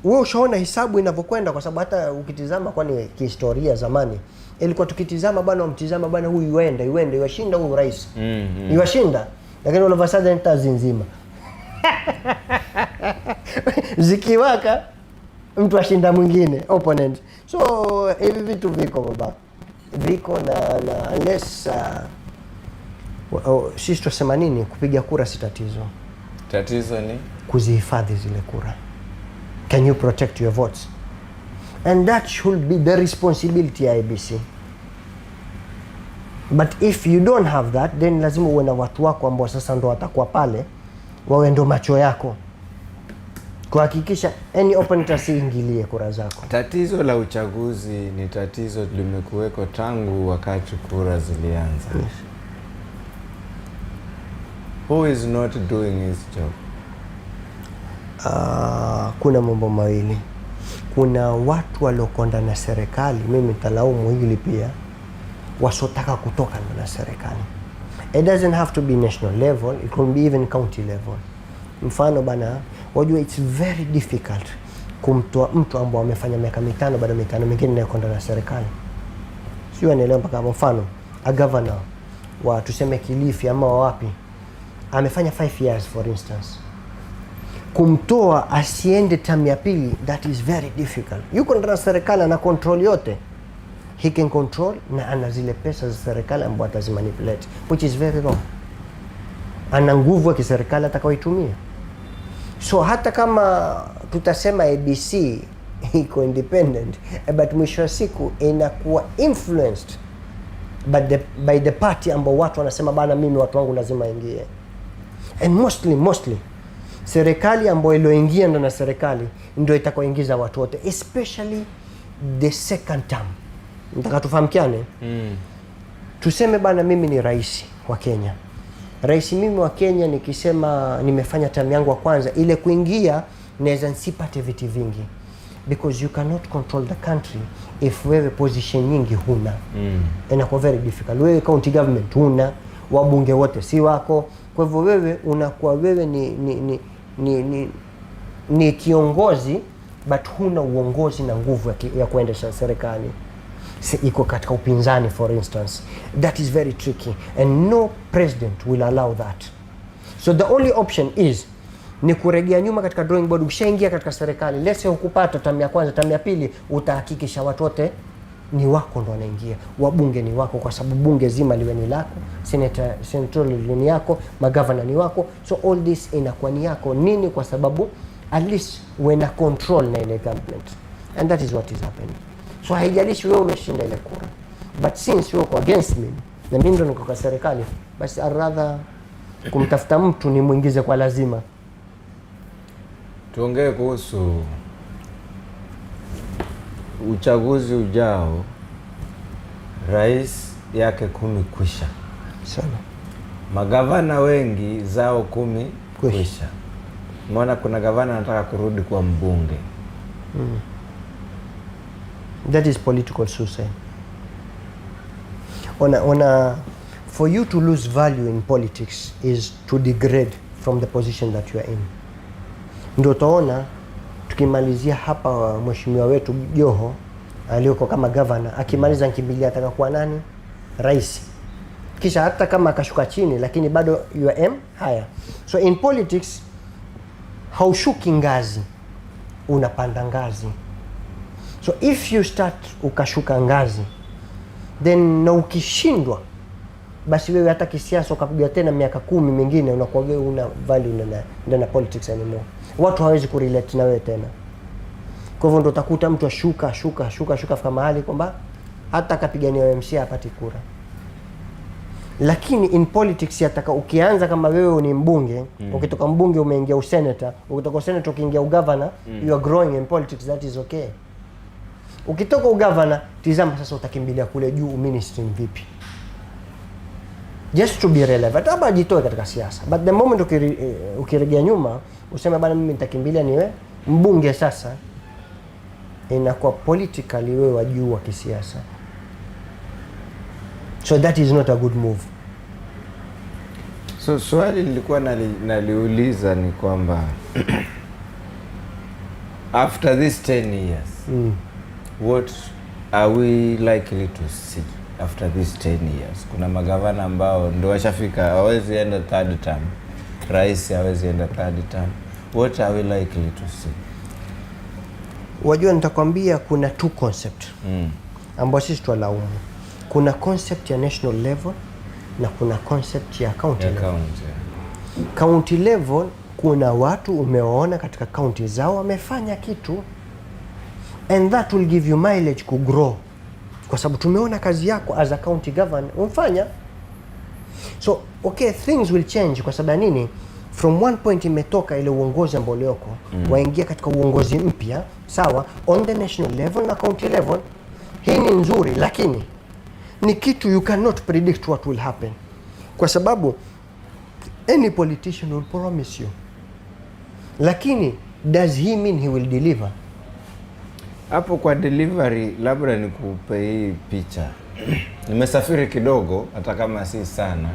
Wewe ushaona hisabu inavyokwenda, kwa sababu hata ukitizama, kwani kihistoria zamani ilikuwa tukitizama bwana, umtizama bwana, huyu yuenda yashinda huyu rais. Yashinda, lakini all of a sudden tazi nzima zikiwaka mtu ashinda mwingine opponent. So hivi vitu viko baba, viko na unless sisi tusema nini, kupiga kura si tatizo. Tatizo ni kuzihifadhi zile kura. Can you protect your votes? And that should be the responsibility ya IEBC. But if you don't have that, then lazima uwe na watu wako ambao sasa ndo watakuwa pale, wawe ndo macho yako kuhakikisha any opponent asiingilie kura zako. Tatizo la uchaguzi ni tatizo limekuweko tangu wakati kura zilianza. Yes. Who is not doing his job? Kuna mambo mawili. Kuna watu waliokonda na serikali, mimi nitalaumu hili pia, wasotaka kutoka na serikali. It doesn't have to be national level, it can be even county level. Mfano bana, wajua it's very difficult kumtoa mtu ambaye amefanya miaka 5 baada ya 5 mingine na konda na serikali. Sio anaelewa mpaka mfano a governor wa tuseme Kilifi ama wapi amefanya 5 years for instance. Kumtoa asiende term ya pili, that is very difficult. Yuko ndani serikali na control yote. He can control na ana zile pesa za serikali ambazo atazimanipulate, which is very wrong. Ana nguvu ya kiserikali atakayoitumia. So hata kama tutasema ABC iko independent, but mwisho wa siku inakuwa influenced by the party ambao watu wanasema bana, mimi watu wangu lazima ingie. And mostly serikali ambayo ilioingia ndo na serikali ndio itakaoingiza watu wote, especially the second term. Nataka tufahamkiane. Tuseme bana, mimi ni rais wa Kenya. Rais mimi wa Kenya nikisema nimefanya term yangu wa kwanza, ile kuingia naweza nisipate viti vingi, because you cannot control the country if wewe position nyingi huna. Inakuwa very difficult. Wewe county government huna, wabunge wote si wako. Kwa hivyo wewe unakuwa wewe ni kiongozi, but huna uongozi na nguvu ya kuendesha serikali. Iko katika upinzani for instance. That is very tricky and no president will allow that. So the only option is ni kuregea nyuma katika drawing board. Ukishaingia katika serikali, let's say ukupata term ya kwanza, term ya pili, utahakikisha watu wote ni wako ndo wanaingia. Wabunge ni wako kwa sababu bunge zima liwe ni lako, senator ni yako, magavana ni wako. So all this inakuwa ni yako. Nini? Kwa sababu at least when a control na ile government. And that is what is happening. So haijalishi wewe umeshinda ile kura, but since you are against me na mimi ndo niko kwa serikali, basi I'd rather kumtafuta mtu ni muingize kwa lazima. Tuongee kuhusu uchaguzi ujao. Rais yake 10 kwisha. sana. Magavana wengi zao 10 kwisha. Mbona kuna gavana anataka kurudi kuwa mbunge? That is political suicide. For you to lose value in politics is to degrade from the position that you are in. Ndio utaona tukimalizia hapa mheshimiwa wetu Joho aliyoko kama governor akimaliza nkimbilia ataka kuwa nani? Rais. Kisha hata kama akashuka chini lakini bado you are higher. So in politics haushuki ngazi, unapanda ngazi. So if you start ukashuka ngazi, then na ukishindwa, basi wewe hata kisiasa ukapiga tena miaka 10 mingine unakuwa wewe una value na politics anymore. Watu hawezi kurelate na wewe tena. Kwa hivyo ndo utakuta mtu ashuka fika mahali kwamba hata akapigania MC apate kura. Lakini in politics yataka ukianza kama wewe ni mbunge, ukitoka mbunge umeingia usenator, ukitoka usenator ukiingia ugovernor, you are growing in politics, that is okay. Ukitoka ugovernor, tizama sasa utakimbilia kule juu ministry vipi. Just to be relevant, haba jitoe katika siasa. But the moment ukirejea nyuma, useme bana mimi nitakimbilia niwe mbunge sasa, inakuwa politically wewe wajuu wa kisiasa. So that is not a good move. So swali nilikuwa naliuliza ni kwamba after this 10 years, what are we likely to see after this 10 years? Kuna magavana ambao ndio washafika, hawezi enda third term. Rais hawezi enda third term. What are we likely to see? Wajua nitakwambia kuna two concept ambao sisi tuwalaumu. Kuna concept ya national level na kuna concept ya county level. County level kuna watu umewaona katika county zao wamefanya kitu, and that will give you mileage to grow, kwa sababu tumeona kazi yako as a county governor umfanya. So okay, things will change kwa sababu nini? From one point imetoka ile uongozi ambao ulioko, waingia katika uongozi mpya, sawa, on the national level na county level. Hii ni nzuri, lakini ni kitu you cannot predict what will happen, kwa sababu any politician will promise you, lakini does he mean he will deliver? Hapo kwa delivery labda nikupe hii picha. Nimesafiri kidogo hata kama si sana,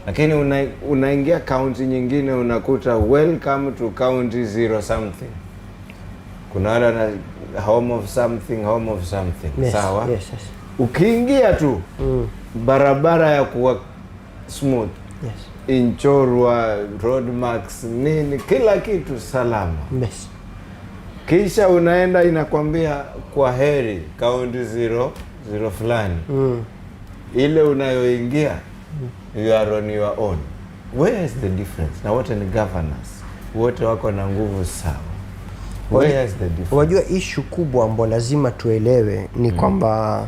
lakini unaingia county nyingine unakuta welcome to county 0 something. Kuna wala home of something. Yes, sawa? Yes. Ukiingia tu barabara ya kuwa smooth. Yes. Inchorwa, road marks, nini, kila kitu salama. Yes. Kisha unaenda inakwambia kwa heri county 0 fulani. Ile unayoingia you are on your own. Where is the difference? Na wote ni governors, wote wako na nguvu sawa. Where is the difference? Wajua issue kubwa ambayo lazima tuelewe ni kwamba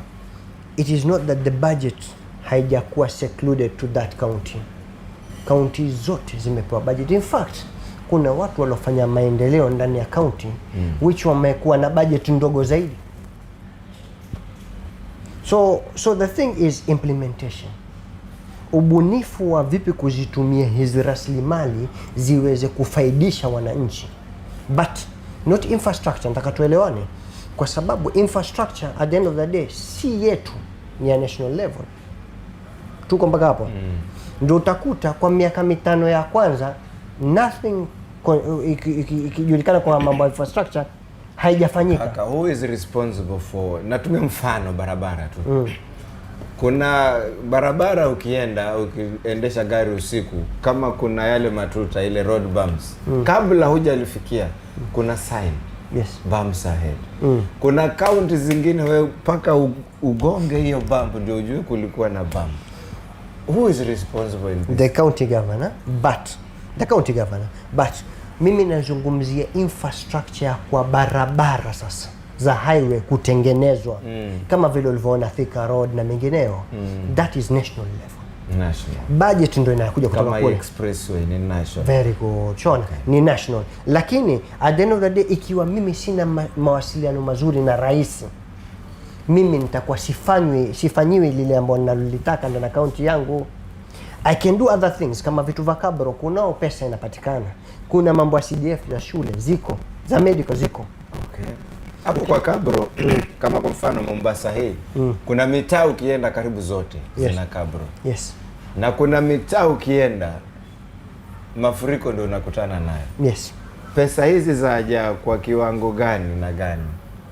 it is not that the budget haijakuwa secluded to that county. County zote zimepewa budget. In fact, kuna watu waliofanya maendeleo ndani ya county which wamekuwa na budget ndogo zaidi. So the thing is implementation. Ubunifu wa vipi kuzitumia hizi rasilimali ziweze kufaidisha wananchi. But not infrastructure, nataka tuelewane. Kwa sababu infrastructure at the end of the day si yetu, ni ya national level. Tuko mpaka hapo. Ndio utakuta kwa miaka 5 ya kwanza nothing ikijulikana kwa mambo ya infrastructure haijafanyika. Kaka, who is responsible for, natumia mfano barabara tu. Kuna barabara ukiendesha gari usiku, kama kuna yale matuta, ile road bumps, kabla hujalifikia kuna sign. Yes. Bumps ahead. Kuna county zingine wewe paka ugonge hiyo bump ndio ujue kulikuwa na bump. Who is responsible in this? The county governor, but mimi nazungumzia infrastructure kwa barabara sasa za highway kutengenezwa kama vile ulivyoona Thika Road na mengineo. That is national level. National. Budget ndio inakuja kutoka kama kule. Expressway ni national. Very good. Chona, ni national. Lakini at the end of the day ikiwa mimi sina mawasiliano mazuri na rais, mimi nitakuwa sifanyiwi lile ambalo ninalitaka ndani ya county yangu. I can do other things kama vitu vya kabro, kunao pesa inapatikana. Kuna mambo ya CDF za shule ziko, za medical ziko. Okay. Hapo kwa kabro kama kwa mfano Mombasa hii kuna mitaa ukienda karibu zote zina kabro. Yes. Na kuna mitaa ukienda mafuriko ndio unakutana nayo. Yes. Pesa hizi zaja kwa kiwango gani na gani?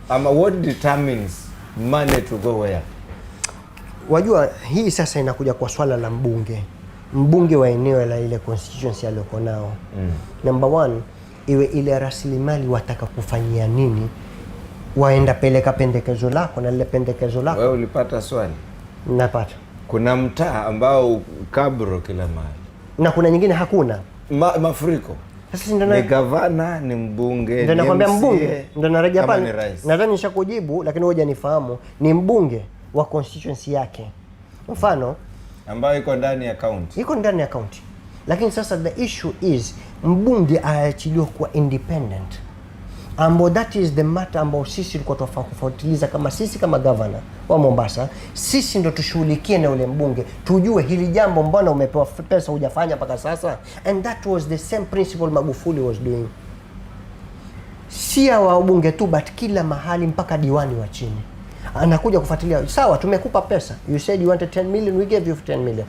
Ama what determines money to go where? Wajua hii sasa inakuja kwa swala la mbunge wa eneo la ile constituency aliyoko nao. Number one, iwe ile rasilimali wataka kufanyia nini, waenda peleka pendekezo lako, na ile pendekezo lako. Wewe ulipata swali? Napata. Kuna mtaa ambao kabro kila mahali na kuna nyingine hakuna mafuriko. Sasa ndio ni gavana, ni mbunge, ndio nakwambia mbunge, ndio narejea pale. Nadhani nishakujibu, lakini hoja nifahamu ni mbunge wa constituency yake, mfano ambayo iko ndani ya county. Iko ndani ya county. Lakini sasa the issue is mbunge aachiliwe kuwa independent. That is the matter ambao sisi tulikuwa tunafuatiliza kama sisi kama governor wa Mombasa. Sisi ndo tushughulikie na ule mbunge, tujue hili jambo mbona umepewa pesa hujafanya mpaka sasa. And that was the same principle Magufuli was doing. Si wa bunge tu, but kila mahali mpaka diwani wa chini anakuja kufuatilia. Sawa, tumekupa pesa, you said you wanted 10 million, we gave you 10 million.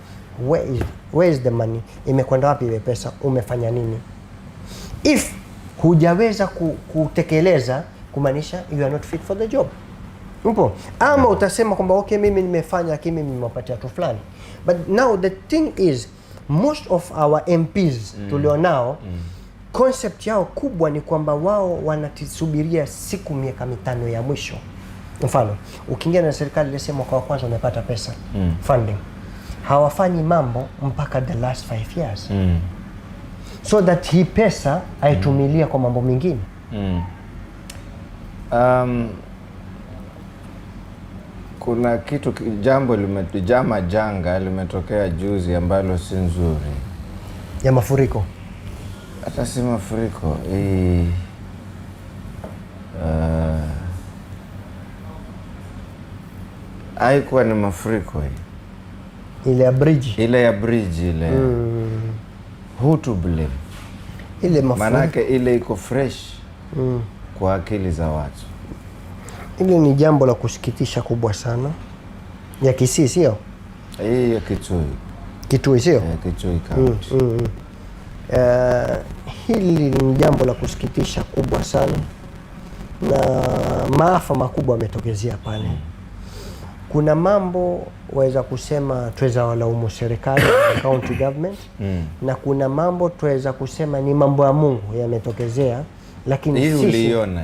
Where is the money? Imekwenda wapi ile pesa? Umefanya nini? If hujaweza kutekeleza, kumaanisha you are not fit for the job. Upo? Ama utasema kwamba okay, mimi nimefanya lakini mimi nimewapatia tu fulani. But now the thing is, most of our MPs tulionao, concept yao kubwa ni kwamba wao wanatisubiria siku miaka mitano ya mwisho. Mfano, ukiingia na serikali ile sema kwa kwanza umepata pesa, funding. Hawafanyi mambo mpaka the last 5 years. So that hii pesa haitumilia kwa mambo mengine. Kuna kitu janga limetokea juzi ambalo si nzuri. Ya mafuriko. Hata si mafuriko. Haikuwa ni mafuriko hii. Ile ya bridge. Ile. Who to blame? Ile mafuriko. Manake ile iko fresh kwa akili za watu. Ile ni jambo la kusikitisha kubwa sana. Ya Kisii sio? Hii ya Kitui. Kitui sio? Kitui County. Hili ni jambo la kusikitisha kubwa sana. Na maafa makubwa yametokezea pale. Kuna mambo waweza kusema tuweza walaumu serikali county government, na kuna mambo tuweza kusema ni mambo ya Mungu yametokezea, lakini sisi uliona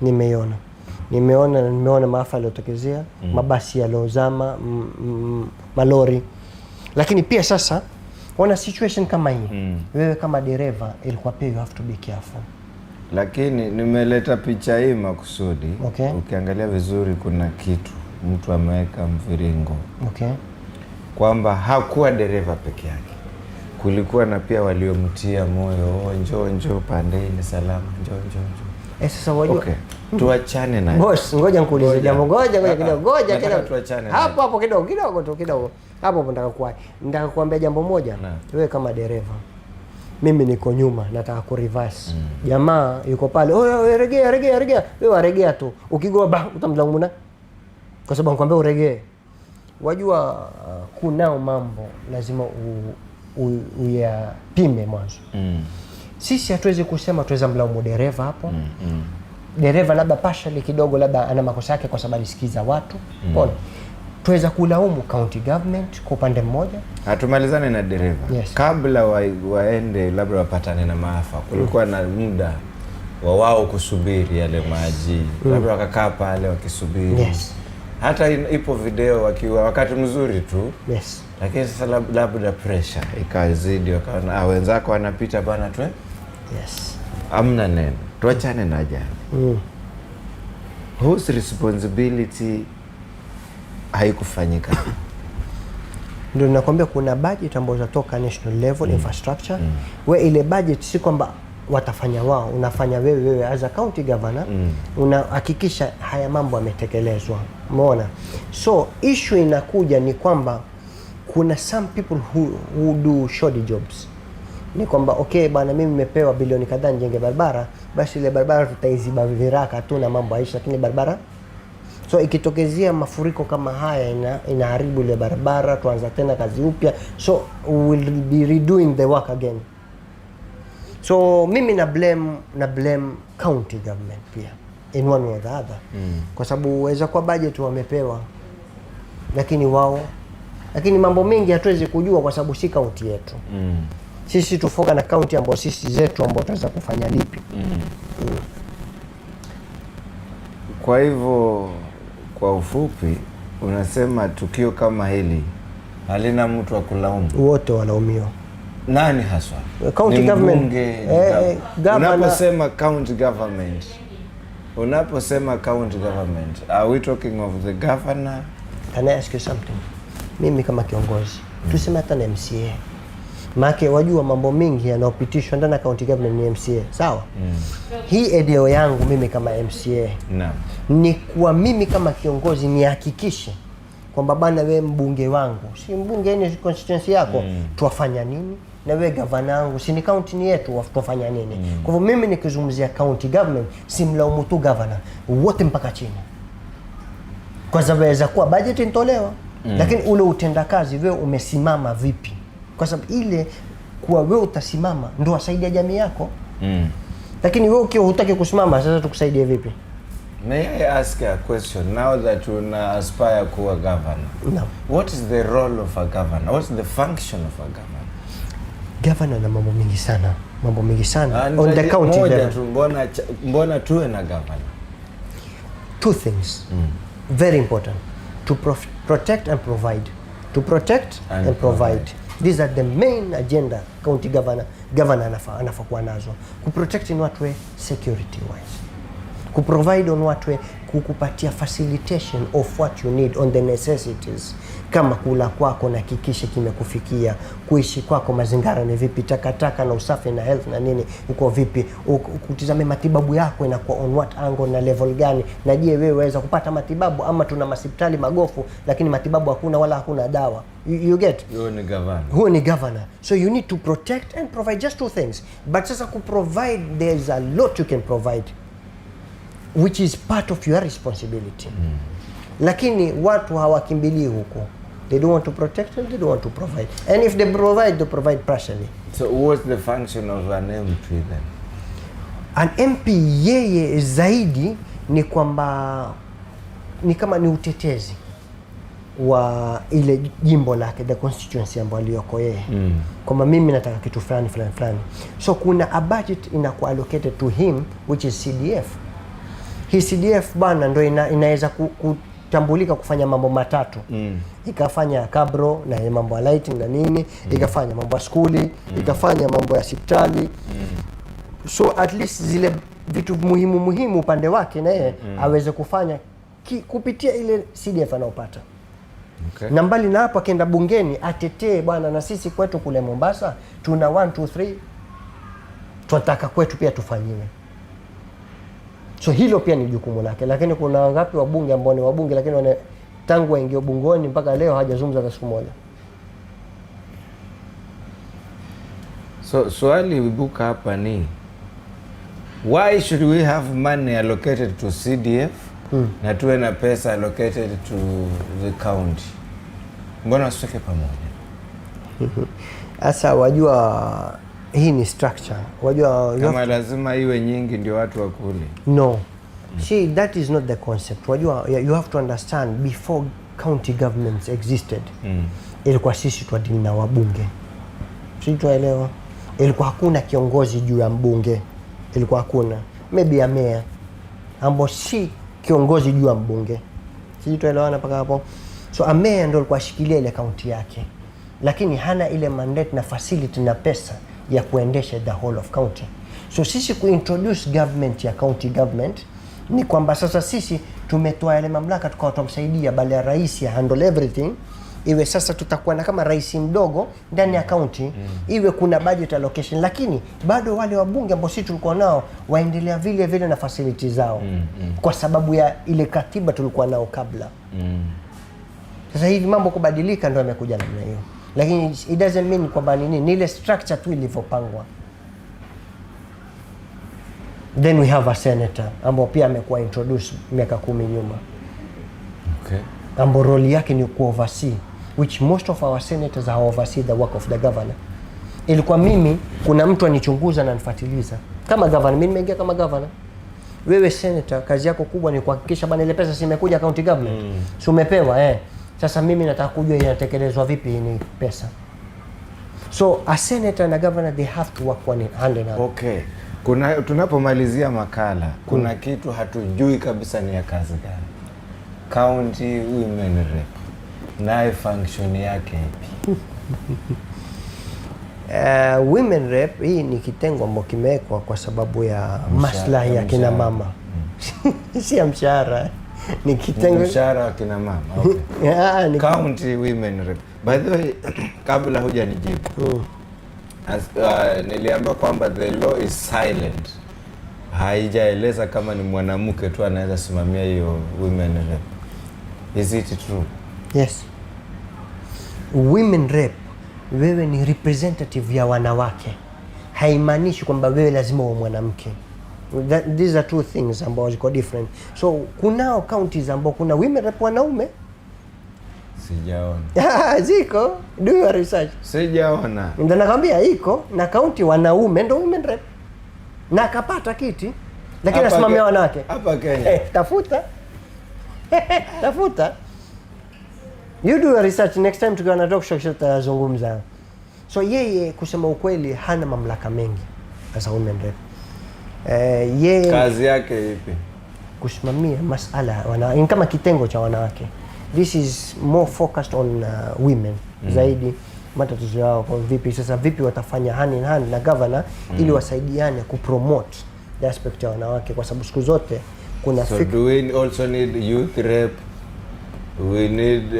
hiyo? Nimeona maafa yaliyotokezea, mabasi yaliyozama, malori. Lakini pia sasa wana situation kama hii, wewe kama dereva ilikuwa pia you have to be careful. Lakini nimeleta picha hii makusudi. Okay. Ukiangalia vizuri kuna kitu mtu ameweka mviringo. Okay. Kwamba hakuwa dereva peke yake, kulikuwa na pia waliomtia moyo, njoo pandeni salama, njoo. Sasa wajua, okay, tuachane na boss, ngoja nikuulize jambo, ngoja kidogo, tuachane hapo kidogo hapo nataka kuambia jambo moja. Wewe kama dereva, mimi niko nyuma nataka ku reverse. Jamaa yuko pale, "Oh, regea." Wewe waregea tu. Ukigoba utamlaumu na kwa sababu nakwambia uregee. Wajua kunao mambo lazima uyapime mwanzo. Sisi hatuwezi kusema tuweza mlaumu dereva hapo. Dereva labda partially kidogo labda ana makosa yake kwa sababu alisikiza watu. Mbona? Tuweza kulaumu county government kwa upande mmoja. Hatumalizane na dereva. Yes. Kabla waende labda wapatane na maafa, kulikuwa na muda wa wao kusubiri yale maji. Labda wakakaa pale wakisubiri. Yes. Hata ipo video wakiwa wakati mzuri tu. Yes. Lakini sasa labda pressure ikazidi, wakaona wenzako wanapita bana tu. Yes. Amna neno. Tuachane na jana. Whose responsibility haikufanyika? Ndio nakwambia kuna budget ambayo zatoka national level infrastructure. Wewe ile budget si kwamba watafanya wao, unafanya wewe as a county governor. Unahakikisha haya mambo yametekelezwa. Umeona? So issue inakuja ni kwamba kuna some people who do shoddy jobs. Ni kwamba okay bana, mimi nimepewa bilioni kadhaa nijenge barabara, basi ile barabara tutaiziba viraka tu na mambo aishi, lakini barabara. So ikitokezea mafuriko kama haya inaharibu ile barabara, tuanza tena kazi upya, so we will be redoing the work again. So mimi na blame county government pia in one way or the other. Kwa sababu uweza kwa budget wamepewa, lakini mambo mengi hatuwezi kujua kwa sababu si county yetu. Sisi tufoka na county ambao sisi zetu ambao tunaweza kufanya lipi. Kwa hivyo kwa ufupi unasema tukio kama hili halina mtu wa kulaumu, wote walaumiwa. Nani haswa? County government. Unaposema county government, are we talking of the governor? Can I ask you something? Mimi kama kiongozi, tuseme hata na MCA. Maana wajua mambo mengi yanayopitishwa ndani ya county government ni MCA, sawa? Hii eneo yangu mimi kama MCA. Naam. Ni kwa mimi kama kiongozi nihakikishe kwamba bana, wewe mbunge wangu, si mbunge ni constituency yako, tuwafanya nini? Na wewe gavana wangu, si ni county ni yetu, tuwafanya nini? Kwa hivyo mimi nikizungumzia county government, simlaumu tu governor, wote mpaka chini. Kwa sababu inaweza kuwa budget inatolewa, lakini ule utendakazi wewe umesimama vipi? Kwa sababu ile kuwa wewe utasimama ndio wasaidia jamii yako. Lakini wewe ukiwa hutaki kusimama, sasa tukusaidie vipi? May I ask a question now that una aspire kuwa governor? No. What is the role of a governor? What is the function of a governor? Governor na mambo mengi sana on the county level. Mbona tuwe na governor? Two things very important: to protect and provide. To protect and provide. These are the main agenda county governor anafaa kuwa nazo. Kuprotect in what way? Security wise. Kuprovide on what way? Kukupatia facilitation of what you need on the necessities. Kama kula kwako na kikishe kimekufikia, kuishi kwako mazingira ni vipi, takataka na usafi na health na nini uko vipi, kutizame matibabu yako inakuwa on what angle na level gani, na je wewe waweza kupata matibabu ama tuna hospitali magofu lakini matibabu hakuna wala hakuna dawa. You get? Huo ni governor. So you need to protect and provide, just two things. But sasa kuprovide, there's a lot you can provide which is part of your responsibility. Lakini watu hawakimbilii huko. They don't want to protect and they don't want to provide. And if they provide partially. So what's the function of an MP then? An MP yeye zaidi ni kwamba ni kama ni utetezi wa ile jimbo lake, the constituency ambayo aliyoko yeye. Kwamba mimi nataka kitu fulani. So kuna a budget inakuwa allocated to him which is CDF. Hii CDF bana ndio inaweza kutambulika kufanya mambo matatu. Ikafanya kabro na mambo ya lighting na nini, ikafanya mambo ya skuli, ikafanya mambo ya hospitali. So at least zile vitu muhimu upande wake na yeye aweze kufanya kupitia ile CDF anaopata. Okay. Na mbali na hapo akienda bungeni atetee bwana, na sisi kwetu kule Mombasa tuna 1 2 3 tunataka kwetu pia tufanyiwe. So hilo pia ni jukumu lake. Lakini kuna wangapi wabunge ambao ni wabunge lakini tangu waingie bungoni mpaka leo hajazungumza hata siku moja. So swali ibuka hapa ni why should we have money allocated to CDF na tuwe na pesa allocated to the county? Mbona usiweke pamoja? Asa wajua hii ni structure. Wajua kama lazima iwe nyingi ndio watu wakule. No. See, that is not the concept. Wajua you have to understand, before county governments existed, ilikuwa sisi tuadili na wabunge. Sisi tuelewa. Ilikuwa hakuna kiongozi juu ya mbunge. Ilikuwa hakuna. Maybe a mayor ambao si kiongozi juu ya mbunge. Sisi tuelewana paka hapo. So a mayor ndio alikuwa ashikilia ile county yake. Lakini hana ile mandate na facility na pesa ya kuendesha the whole of county. So sisi kuintroduce government ya county government ni kwamba sasa sisi tumetoa ile mamlaka tukawa tumsaidia bali ya rais ya handle everything. Iwe sasa tutakuwa na kama rais mdogo ndani ya county, iwe kuna budget allocation, lakini bado wale wabunge ambao sisi tulikuwa nao waendelea vile na facilities zao kwa sababu ya ile katiba tulikuwa nao kabla. Sasa hivi mambo kubadilika ndio yamekuja namna hiyo, lakini it doesn't mean kwamba ni ile structure tu ilivyopangwa. Then we have a senator ambao pia amekuwa introduced miaka 10 nyuma. Okay. Ambao role yake ni ku oversee, which most of our senators are oversee the work of the governor. Ilikuwa mimi kuna mtu anichunguza na nifuatiliza kama governor, mimi nimeingia kama governor. Wewe senator kazi yako kubwa ni kuhakikisha bana ile pesa simekuja county government. Si umepewa Sasa mimi nataka kujua inatekelezwa vipi ni pesa. So a senator and a governor, they have to work hand in hand. Okay. Tunapomalizia makala, kuna kitu hatujui kabisa ni ya kazi gani. County Women Rep. Naye function yake ipi? Women Rep hii ni kitengo ambacho kimewekwa kwa sababu ya maslahi ya kina mama. Si ya mshahara. Ni kitengo mshahara wa kina mama. Okay. County Women Rep. By the way, kabla hujanijibu. Niliambiwa kwamba the law is silent. Haijaeleza kama ni mwanamke tu anaweza simamia hiyo Women Rep. Is it true? Yes. Women Rep, wewe ni representative ya wanawake. Haimaanishi kwamba wewe lazima uwe mwanamke. These are two things ambazo ziko different. So kunao counties ambao kuna women rep wanaume. Sijaona. Ziko. Do your research. Sijaona. Ndio nakwambia iko na county wanaume ndio women rep. Na akapata kiti lakini asimamia wanawake. Hapa Kenya. Tafuta. Tafuta. You do your research, next time tukiwa na talk show tutazungumza. So yeye kusema ukweli hana mamlaka mengi as a women rep. Yeye kazi yake ipi? Kusimamia masala kama kitengo cha wanawake. This is more focused on women zaidi, matatizo yao kwa vipi watafanya hand in hand na governor ili wasaidiane kupromote the aspect ya wanawake, kwa sababu siku zote kuna do we also need youth rep? We need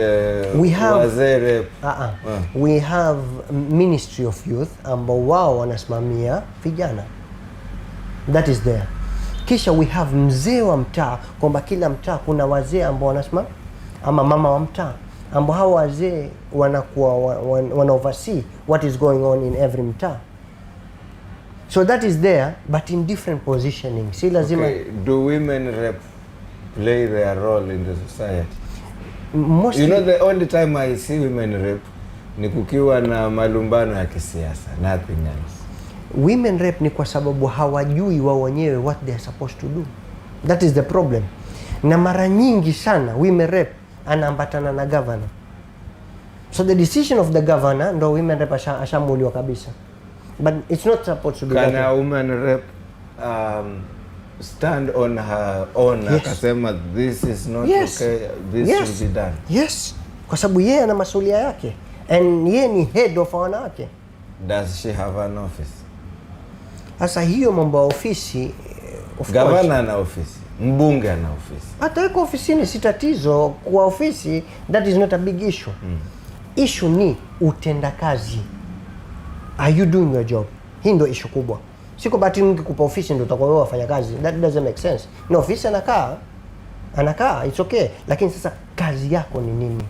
wazee rep. We have Ministry of Youth ambao wao wanasimamia vijana. That is there. Kisha we have mzee wa mtaa, kwamba kila mtaa kuna wazee ambao wanasimama ama mama wa mtaa ambao hao wazee wanakuwa wana oversee what is going on in every mtaa. So that is there but in different positioning. Si lazima. Okay. Do women rep play their role in the society? Mostly, you know, the only time I see women rep ni kukiwa na malumbano ya kisiasa, nothing else. Women rep ni kwa sababu hawajui wao wenyewe what they are supposed to do. That is the problem. Na mara nyingi sana women rep anaambatana na governor. So the decision of the governor ndo women rep ashamuliwa kabisa. But it's not supposed to be that. Can a woman rep stand on her own akasema this is not okay, this should be done? Yes. Kwa sababu yeye ana masuala yake and yeye ni head of wanawake. Does she have an office? Sasa hiyo mambo ya ofisi, governor ana ofisi, mbunge ana ofisi. Hata yuko ofisini si tatizo kwa ofisi, that is not a big issue. Issue ni utendakazi. Are you doing your job? Hii ndio issue kubwa. Siko bahati nikikupa ofisi ndio utakuwa wewe wafanya kazi. That doesn't make sense. No, ofisi anakaa, it's okay. Lakini sasa kazi yako ni nini?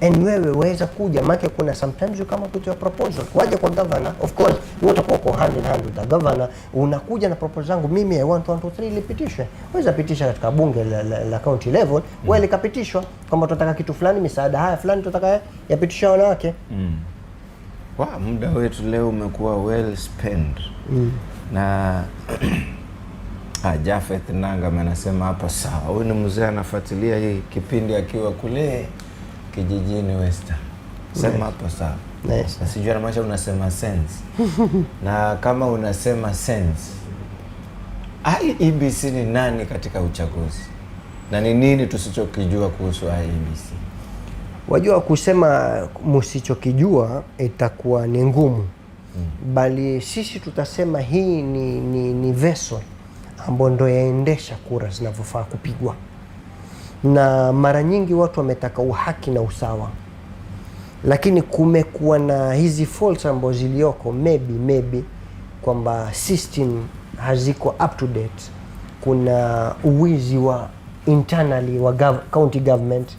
And wewe waweza kuja, maana kuna sometimes you come up with your proposal. Waje kwa governor, of course, you utakuwa kwa hand in hand with the governor. Unakuja na proposal zangu mimi I want 1 2 3 lipitishwe. Waweza pitisha katika bunge la county level, wewe likapitishwa kwamba tunataka kitu fulani, misaada haya fulani tunataka yapitishwe wanawake. Muda wetu leo umekuwa well spent. Na Jafeth Nanga anasema hapa sawa. Huyu ni mzee anafuatilia hii kipindi akiwa kule kijijini Western. Sema hapo sawa. Nice. Na sijui anamaanisha unasema sense. Na kama unasema sense, IEBC ni nani katika uchaguzi? Na ni nini tusichokijua kuhusu IEBC? Wajua kusema msichokijua itakuwa ni ngumu. Bali sisi tutasema hii ni vessel ambayo ndio yaendesha kura zinavyofaa kupigwa. Na mara nyingi watu wametaka uhaki na usawa. Lakini kumekuwa na hizi faults ambazo zilioko maybe kwamba system haziko up to date. Kuna uwizi wa internally wa county government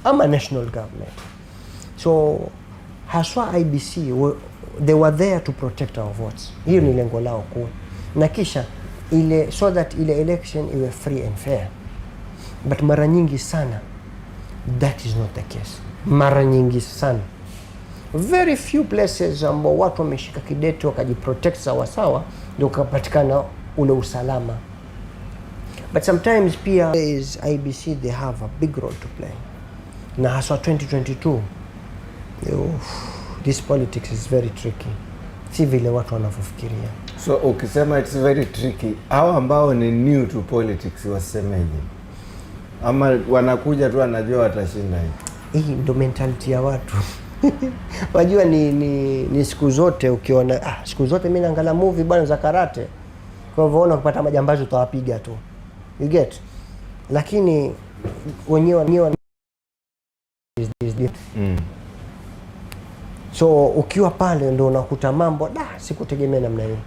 ama national government. So haswa IBC they were there to protect our votes. Hiyo ni lengo lao kuu, na kisha ile so that ile election iwe free and fair. But mara nyingi sana that is not the case. Mara nyingi sana very few places ambao watu wameshika kidete wakajiprotect sawa sawa ndio kupatikana ule usalama. But sometimes pia is IBC they have a big role to play. Na haswa 2022 this politics is very tricky, si vile watu wanavyofikiria. So ukisema it's very tricky, hao ambao ni new to politics wasemeje? Ama wanakuja tu wanajua watashinda hivi? Hii ndo mentality ya watu. Wajua ni siku zote ukiona siku zote mimi naangalia movie bwana za karate. Kwa hivyo unaona kupata majambazi utawapiga tu. You get? Lakini wenyewe so ukiwa pale ndo unakuta mambo sikutegemea namna hiyo.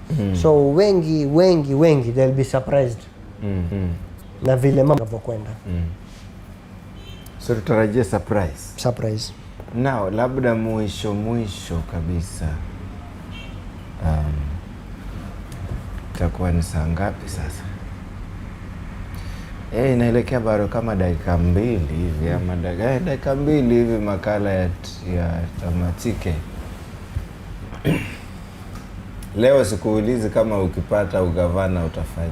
So wengi they'll be surprised. Na vile mambo yanavyokwenda. So tutarajie surprise. Now labda mwisho kabisa. Itakuwa ni saa ngapi sasa? Inaelekea bado kama dakika 2 hivi ama dakika 2 hivi makala ya tamatike. Leo sikuulizi kama ukipata ugavana utafanya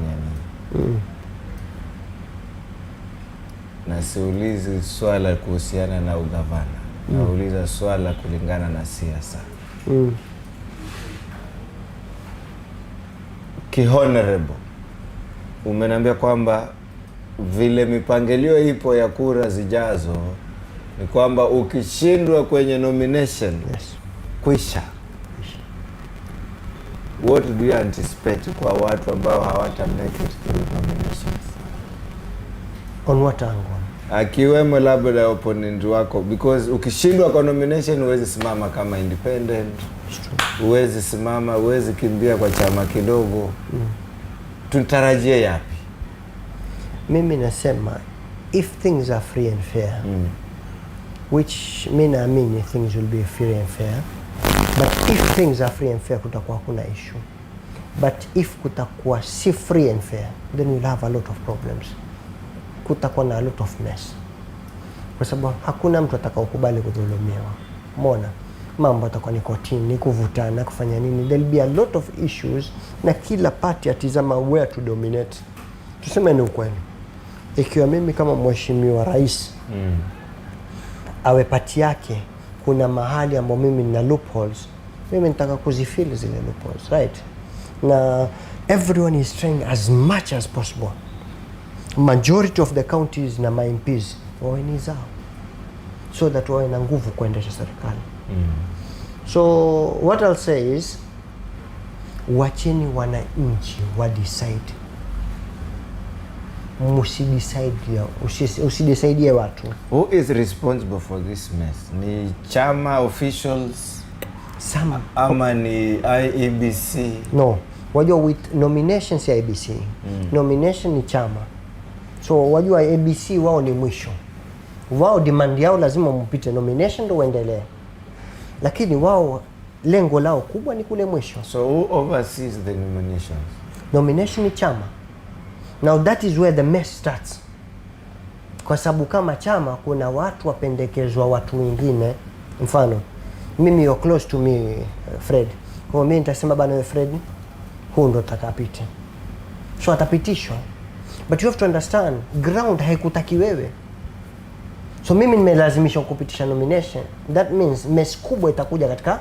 nini. Na siulizi swala kuhusiana na ugavana. Nauliza swala kulingana na siasa. Kihonorable, umeniambia kwamba vile mipangilio ipo ya kura zijazo ni kwamba ukishindwa kwenye nomination kwisha. What do you anticipate kwa watu ambao hawata make it through nominations? On what angle? Akiwemo labda opponent wako, because ukishindwa kwa nomination huwezi simama kama independent. Huwezi simama, huwezi kimbia kwa chama kidogo. Tutarajie yapi? Mimi nasema if things are free and fair, which naamini things will be free and fair, but if things are free and fair kutakuwa kuna issue. But if kutakuwa si free and fair, then we'll have a lot of problems. Kutakuwa na a lot of mess. Kwa sababu hakuna mtu atakaokubali kudhulumiwa. Umeona? Mambo atakuwa ni kotini, ni kuvutana, kufanya nini. There'll be a lot of issues na kila party atizama where to dominate. Tuseme ni ukweli. Ikiwa mimi kama mheshimiwa rais awe party yake kuna mahali ambapo mimi nina loopholes, mimi nitaka kuzifill zile loopholes, right? Na everyone is trying as much as possible. Majority of the counties na MPs wawe ni zao, so that wawe na nguvu kuendesha serikali. So what I'll say is wacheni wananchi wa decide. Usidecide watu. Who is responsible for this mess? Ni chama officials? Ama ni IEBC? No. Wajua with nominations ya IEBC. Nomination ni chama. So wajua IEBC wao ni mwisho. Wao demand yao lazima mpite nomination ndio uendelee. Lakini wao lengo lao kubwa ni kule mwisho. So who oversees the nominations? Nomination ni chama. Now that is where the mess starts. Kwa sababu kama chama kuna watu wapendekezwa watu wengine. Mfano, mimi you're close to me Fred. Kwa mimi nitasema bana wewe Fred, huyu ndo atakapita. So atapitishwa. But you have to understand, ground haikutaki wewe. So mimi nimelazimishwa kupitisha nomination. That means mess kubwa itakuja katika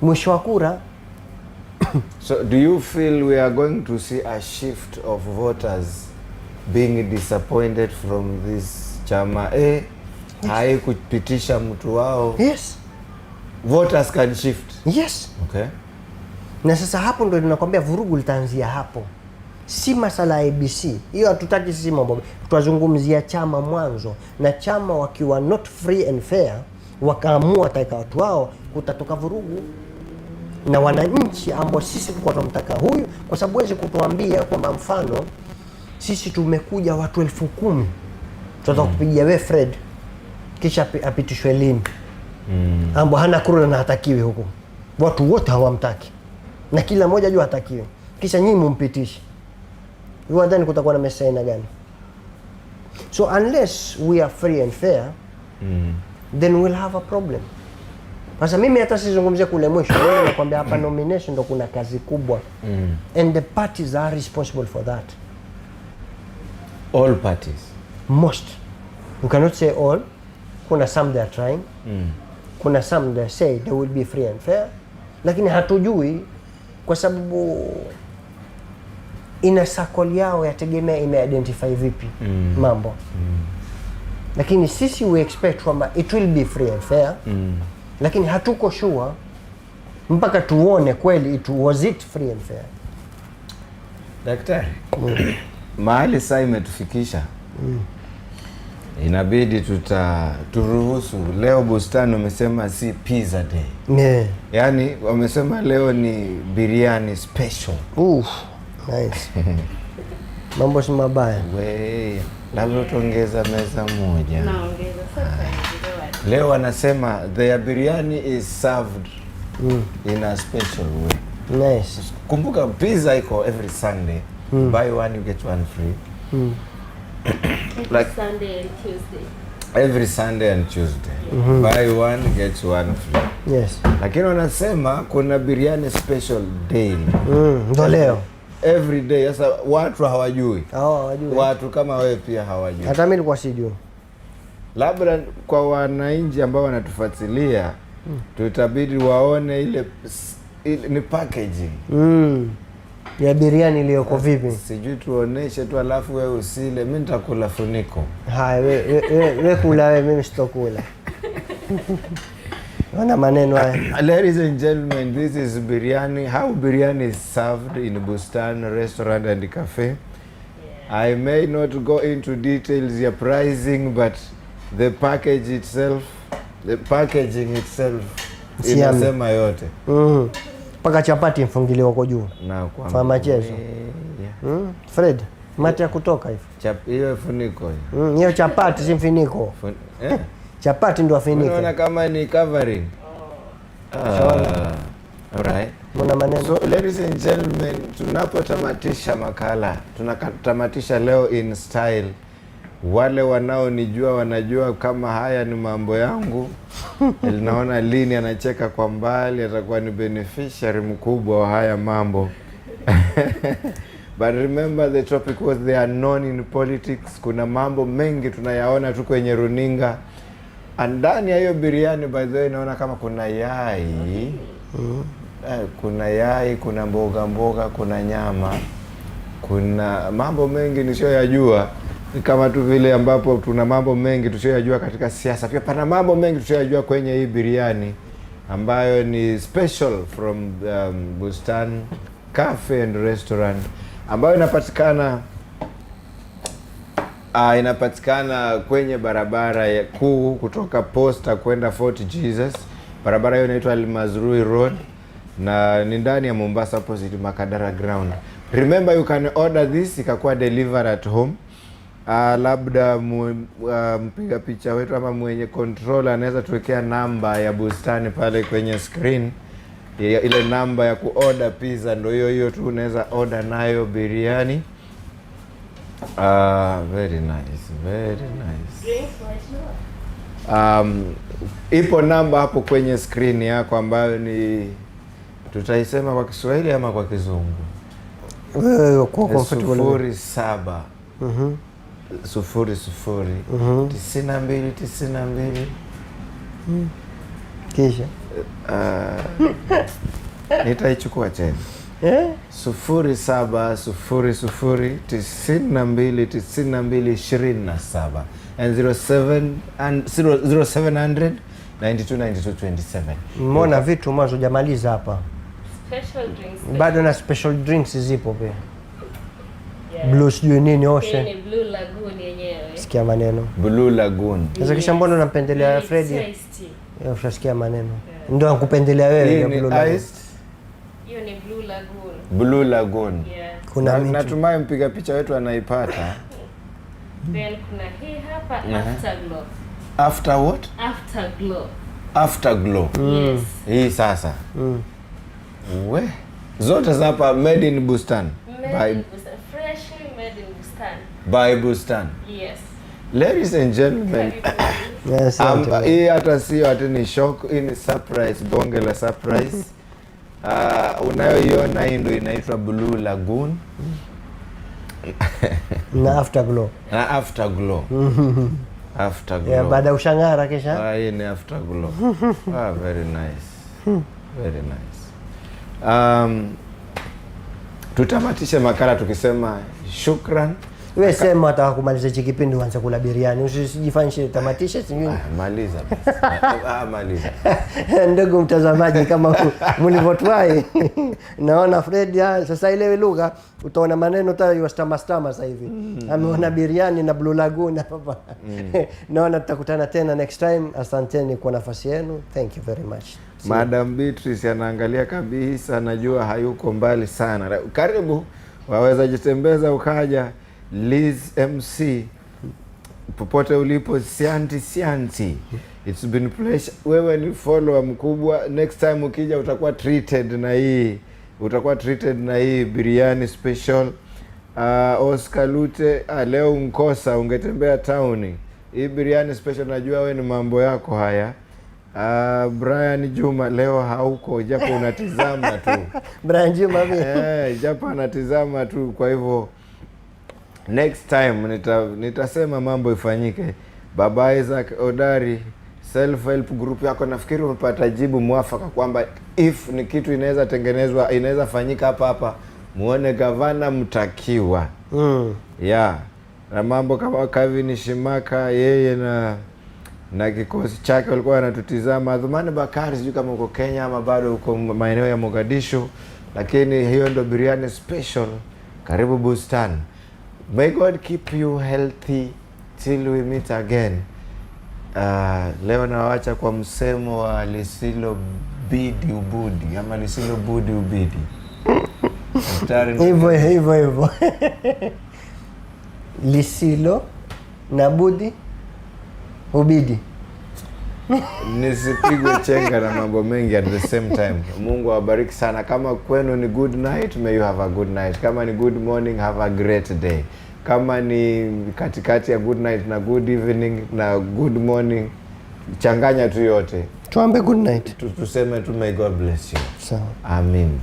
mwisho wa kura. So do you feel we are going to see a shift of voters being disappointed from this chama haikupitisha mtu wao? Yes. Voters can shift. Yes. Okay. Na sasa hapo ndio tunakwambia vurugu litaanzia hapo. Si masala ya ABC. Hiyo hatutaki sisi mambo. Tutazungumzia chama mwanzo, na chama wakiwa not free and fair wakaamua taika watu wao, kutatoka vurugu. Na wananchi ambao sisi tulikuwa tunamtaka huyu, kwa sababu wezi kutuambia kwamba mfano Sisi tumekuja watu 10,000. Tunataka kupigia we Fred. Kisha apitishwe Lini. Ambo hana kuruna na hatakiwi huko. Watu wote hawamtaki. Na kila mmoja jua hatakiwi. Kisha nyinyi mumpitishe. Wewe ndani kutakuwa na mesa aina gani? So unless we are free and fair, then we'll have a problem. Sasa mimi hata sizungumzia kule mwisho, mimi nakwambia hapa nomination ndo kuna kazi kubwa. And the parties are responsible for that. All parties. Most. You cannot say all. Kuna some they are trying. Kuna some they say they will be free and fair. Lakini hatujui kwa sababu ina circle yao yategemea ime-identify vipi mambo. Lakini sisi we expect kwamba it will be free and fair. Lakini hatuko sure mpaka tuone kweli was it free and fair. Daktari, mahali saa imetufikisha. Inabidi turuhusu leo bustani umesema si pizza day. Yaani wamesema leo ni biriani special. Nice. Mambo si mabaya. Labda tuongeza meza moja. Naongeza sasa. Leo wanasema the biryani is served in a special way. Nice. Kumbuka pizza iko every Sunday. Buy one you get one free. Like Sunday and Tuesday. Every Sunday and Tuesday. Buy one get one free. Yes. Lakini wanasema kuna biryani special daily. Ndo leo. Every day. Sasa watu hawajui. Hawajui. Watu kama wewe pia hawajui. Hata mimi nilikuwa sijui. Labda kwa wananchi ambao wanatufuatilia tutabidi waone ile ni packaging. Ya biriani iliyoko vipi? Sijui tuoneshe tu alafu wewe usile, mimi nitakula funiko. Hai wewe kula wewe, mimi sitokula. Wana maneno haya. Ladies and gentlemen, this is biryani. How biryani is served in Bustan restaurant and cafe. I may not go into details ya pricing, but the packaging itself inasema yote. Paka chapati mfungiliwa kwa juu. Na kwa machezo. Fred, mate ya kutoka hivi. Hiyo funiko hiyo. Hiyo chapati si mfiniko. Chapati ndio afiniko. Unaona kama ni covering. Alright. Mna maneno. So ladies and gentlemen, tunapotamatisha makala, tunatamatisha leo in style. Wale wanaonijua wanajua kama haya ni mambo yangu. Naona Lini anacheka kwa mbali, atakuwa ni beneficiary mkubwa wa haya mambo. But remember the topic was the unknown in politics. Kuna mambo mengi tunayaona tu kwenye runinga. Ndani ya hiyo biriani by the way naona kama kuna yai. Kuna yai, kuna mboga, kuna nyama. Kuna mambo mengi nisiyoyajua. Ni kama tu vile ambapo tuna mambo mengi tusiyoyajua katika siasa. Pia pana mambo mengi tusiyoyajua kwenye hii biriani ambayo ni special from Bustan Cafe and Restaurant ambayo inapatikana kwenye barabara ya kuu kutoka Posta kwenda Fort Jesus. Barabara hiyo inaitwa Al-Mazrui Road na ni ndani ya Mombasa opposite Makadara Ground. Remember you can order this ikakuwa delivered at home. Labda mpiga picha wetu ama mwenye controller anaweza tuwekea namba ya Bustani pale kwenye screen. Ile namba ya kuorder pizza ndio hiyo tu unaweza order nayo biriani. Very nice. Ipo namba hapo kwenye screen yako ambayo ni tutaisema kwa Kiswahili ama kwa Kizungu? Wewe kwa comfortable. 07 92. Kisha nitaichukua tena. 0700929227 and 0700 929227. Mbona vitu mwanzo hujamaliza hapa? Special drinks. Bado na special drinks zipo pia. Blue sijui nini Ocean. Ni Blue Lagoon yenyewe. Sikia maneno. Blue Lagoon. Sasa kisha mbona unampendelea Freddy? Ushasikia maneno. Ndio nakupendelea wewe ya Blue Lagoon. Hiyo ni Blue Lagoon. Blue Lagoon. Yeah. Kuna miti. Natumai mpiga picha wetu anaipata. Then kuna hii hapa Afterglow. After what? Afterglow. Afterglow. Yes. Hii sasa. We. Zote hapa made in Bustan. Made in Bustan. Freshly made in Bustan. By Bustan. Yes. Ladies and gentlemen, Yes, hii hata sio ati ni shock, hii ni surprise, bonge la surprise. Unayoiona hii ndio inaitwa Blue Lagoon. na Afterglow. Na Afterglow. Afterglow. Yeah, baada ushangara kisha. Hii ni Afterglow. Very nice. Very nice. Tutamatishe makala tukisema shukran. Wewe sema unataka kumaliza hiki kipindi uanze kula biriani. Usijifanyishe tamatisha sijui. Maliza. Maliza. Ndugu mtazamaji, kama mlivyotwai naona Fred sasa ile lugha utaona maneno tayo yastama sasa hivi. Ameona biriani na Blue Lagoon hapa. Naona tutakutana tena next time. Asanteni kwa nafasi yenu. Thank you very much. Madam Beatrice anaangalia kabisa, najua hayuko mbali sana. Karibu, waweza jitembeza ukaja. Liz MC popote ulipo, sianti. It's been pleasure. Wewe ni follower mkubwa. Next time ukija utakuwa treated na hii biriani special. Oscar Lute, leo unkosa, ungetembea town. Hii biriani special najua wewe ni mambo yako haya. Brian Juma leo hauko, japo unatizama tu. Brian Juma japo anatizama tu, kwa hivyo next time nitasema mambo ifanyike. Baba Isaac Odari, self help group yako, nafikiri umepata jibu mwafaka kwamba if ni kitu inaweza tengenezwa, inaweza fanyika hapa muone gavana mtakiwa. Na mambo kama Kevin Shimaka, yeye na kikosi chake walikuwa wanatutizama. Adhumani Bakari, sijui kama uko Kenya ama bado uko maeneo ya Mogadishu, lakini hiyo ndo biriani special. Karibu Bustan. May God keep you healthy till we meet again. Leo nawaacha kwa msemo wa lisilo bidi ubudi, ama lisilo budi ubidi. Hivyo. Lisilo na budi ubidi. Nisipigwe chenga na mambo mengi at the same time. Mungu awabariki sana. Kama kwenu ni good night, may you have a good night. Kama ni good morning, have a great day. Kama ni katikati ya good night na good evening na good morning, changanya tu yote. Tuambe good night. Tuseme tu may God bless you. Sawa. Amen.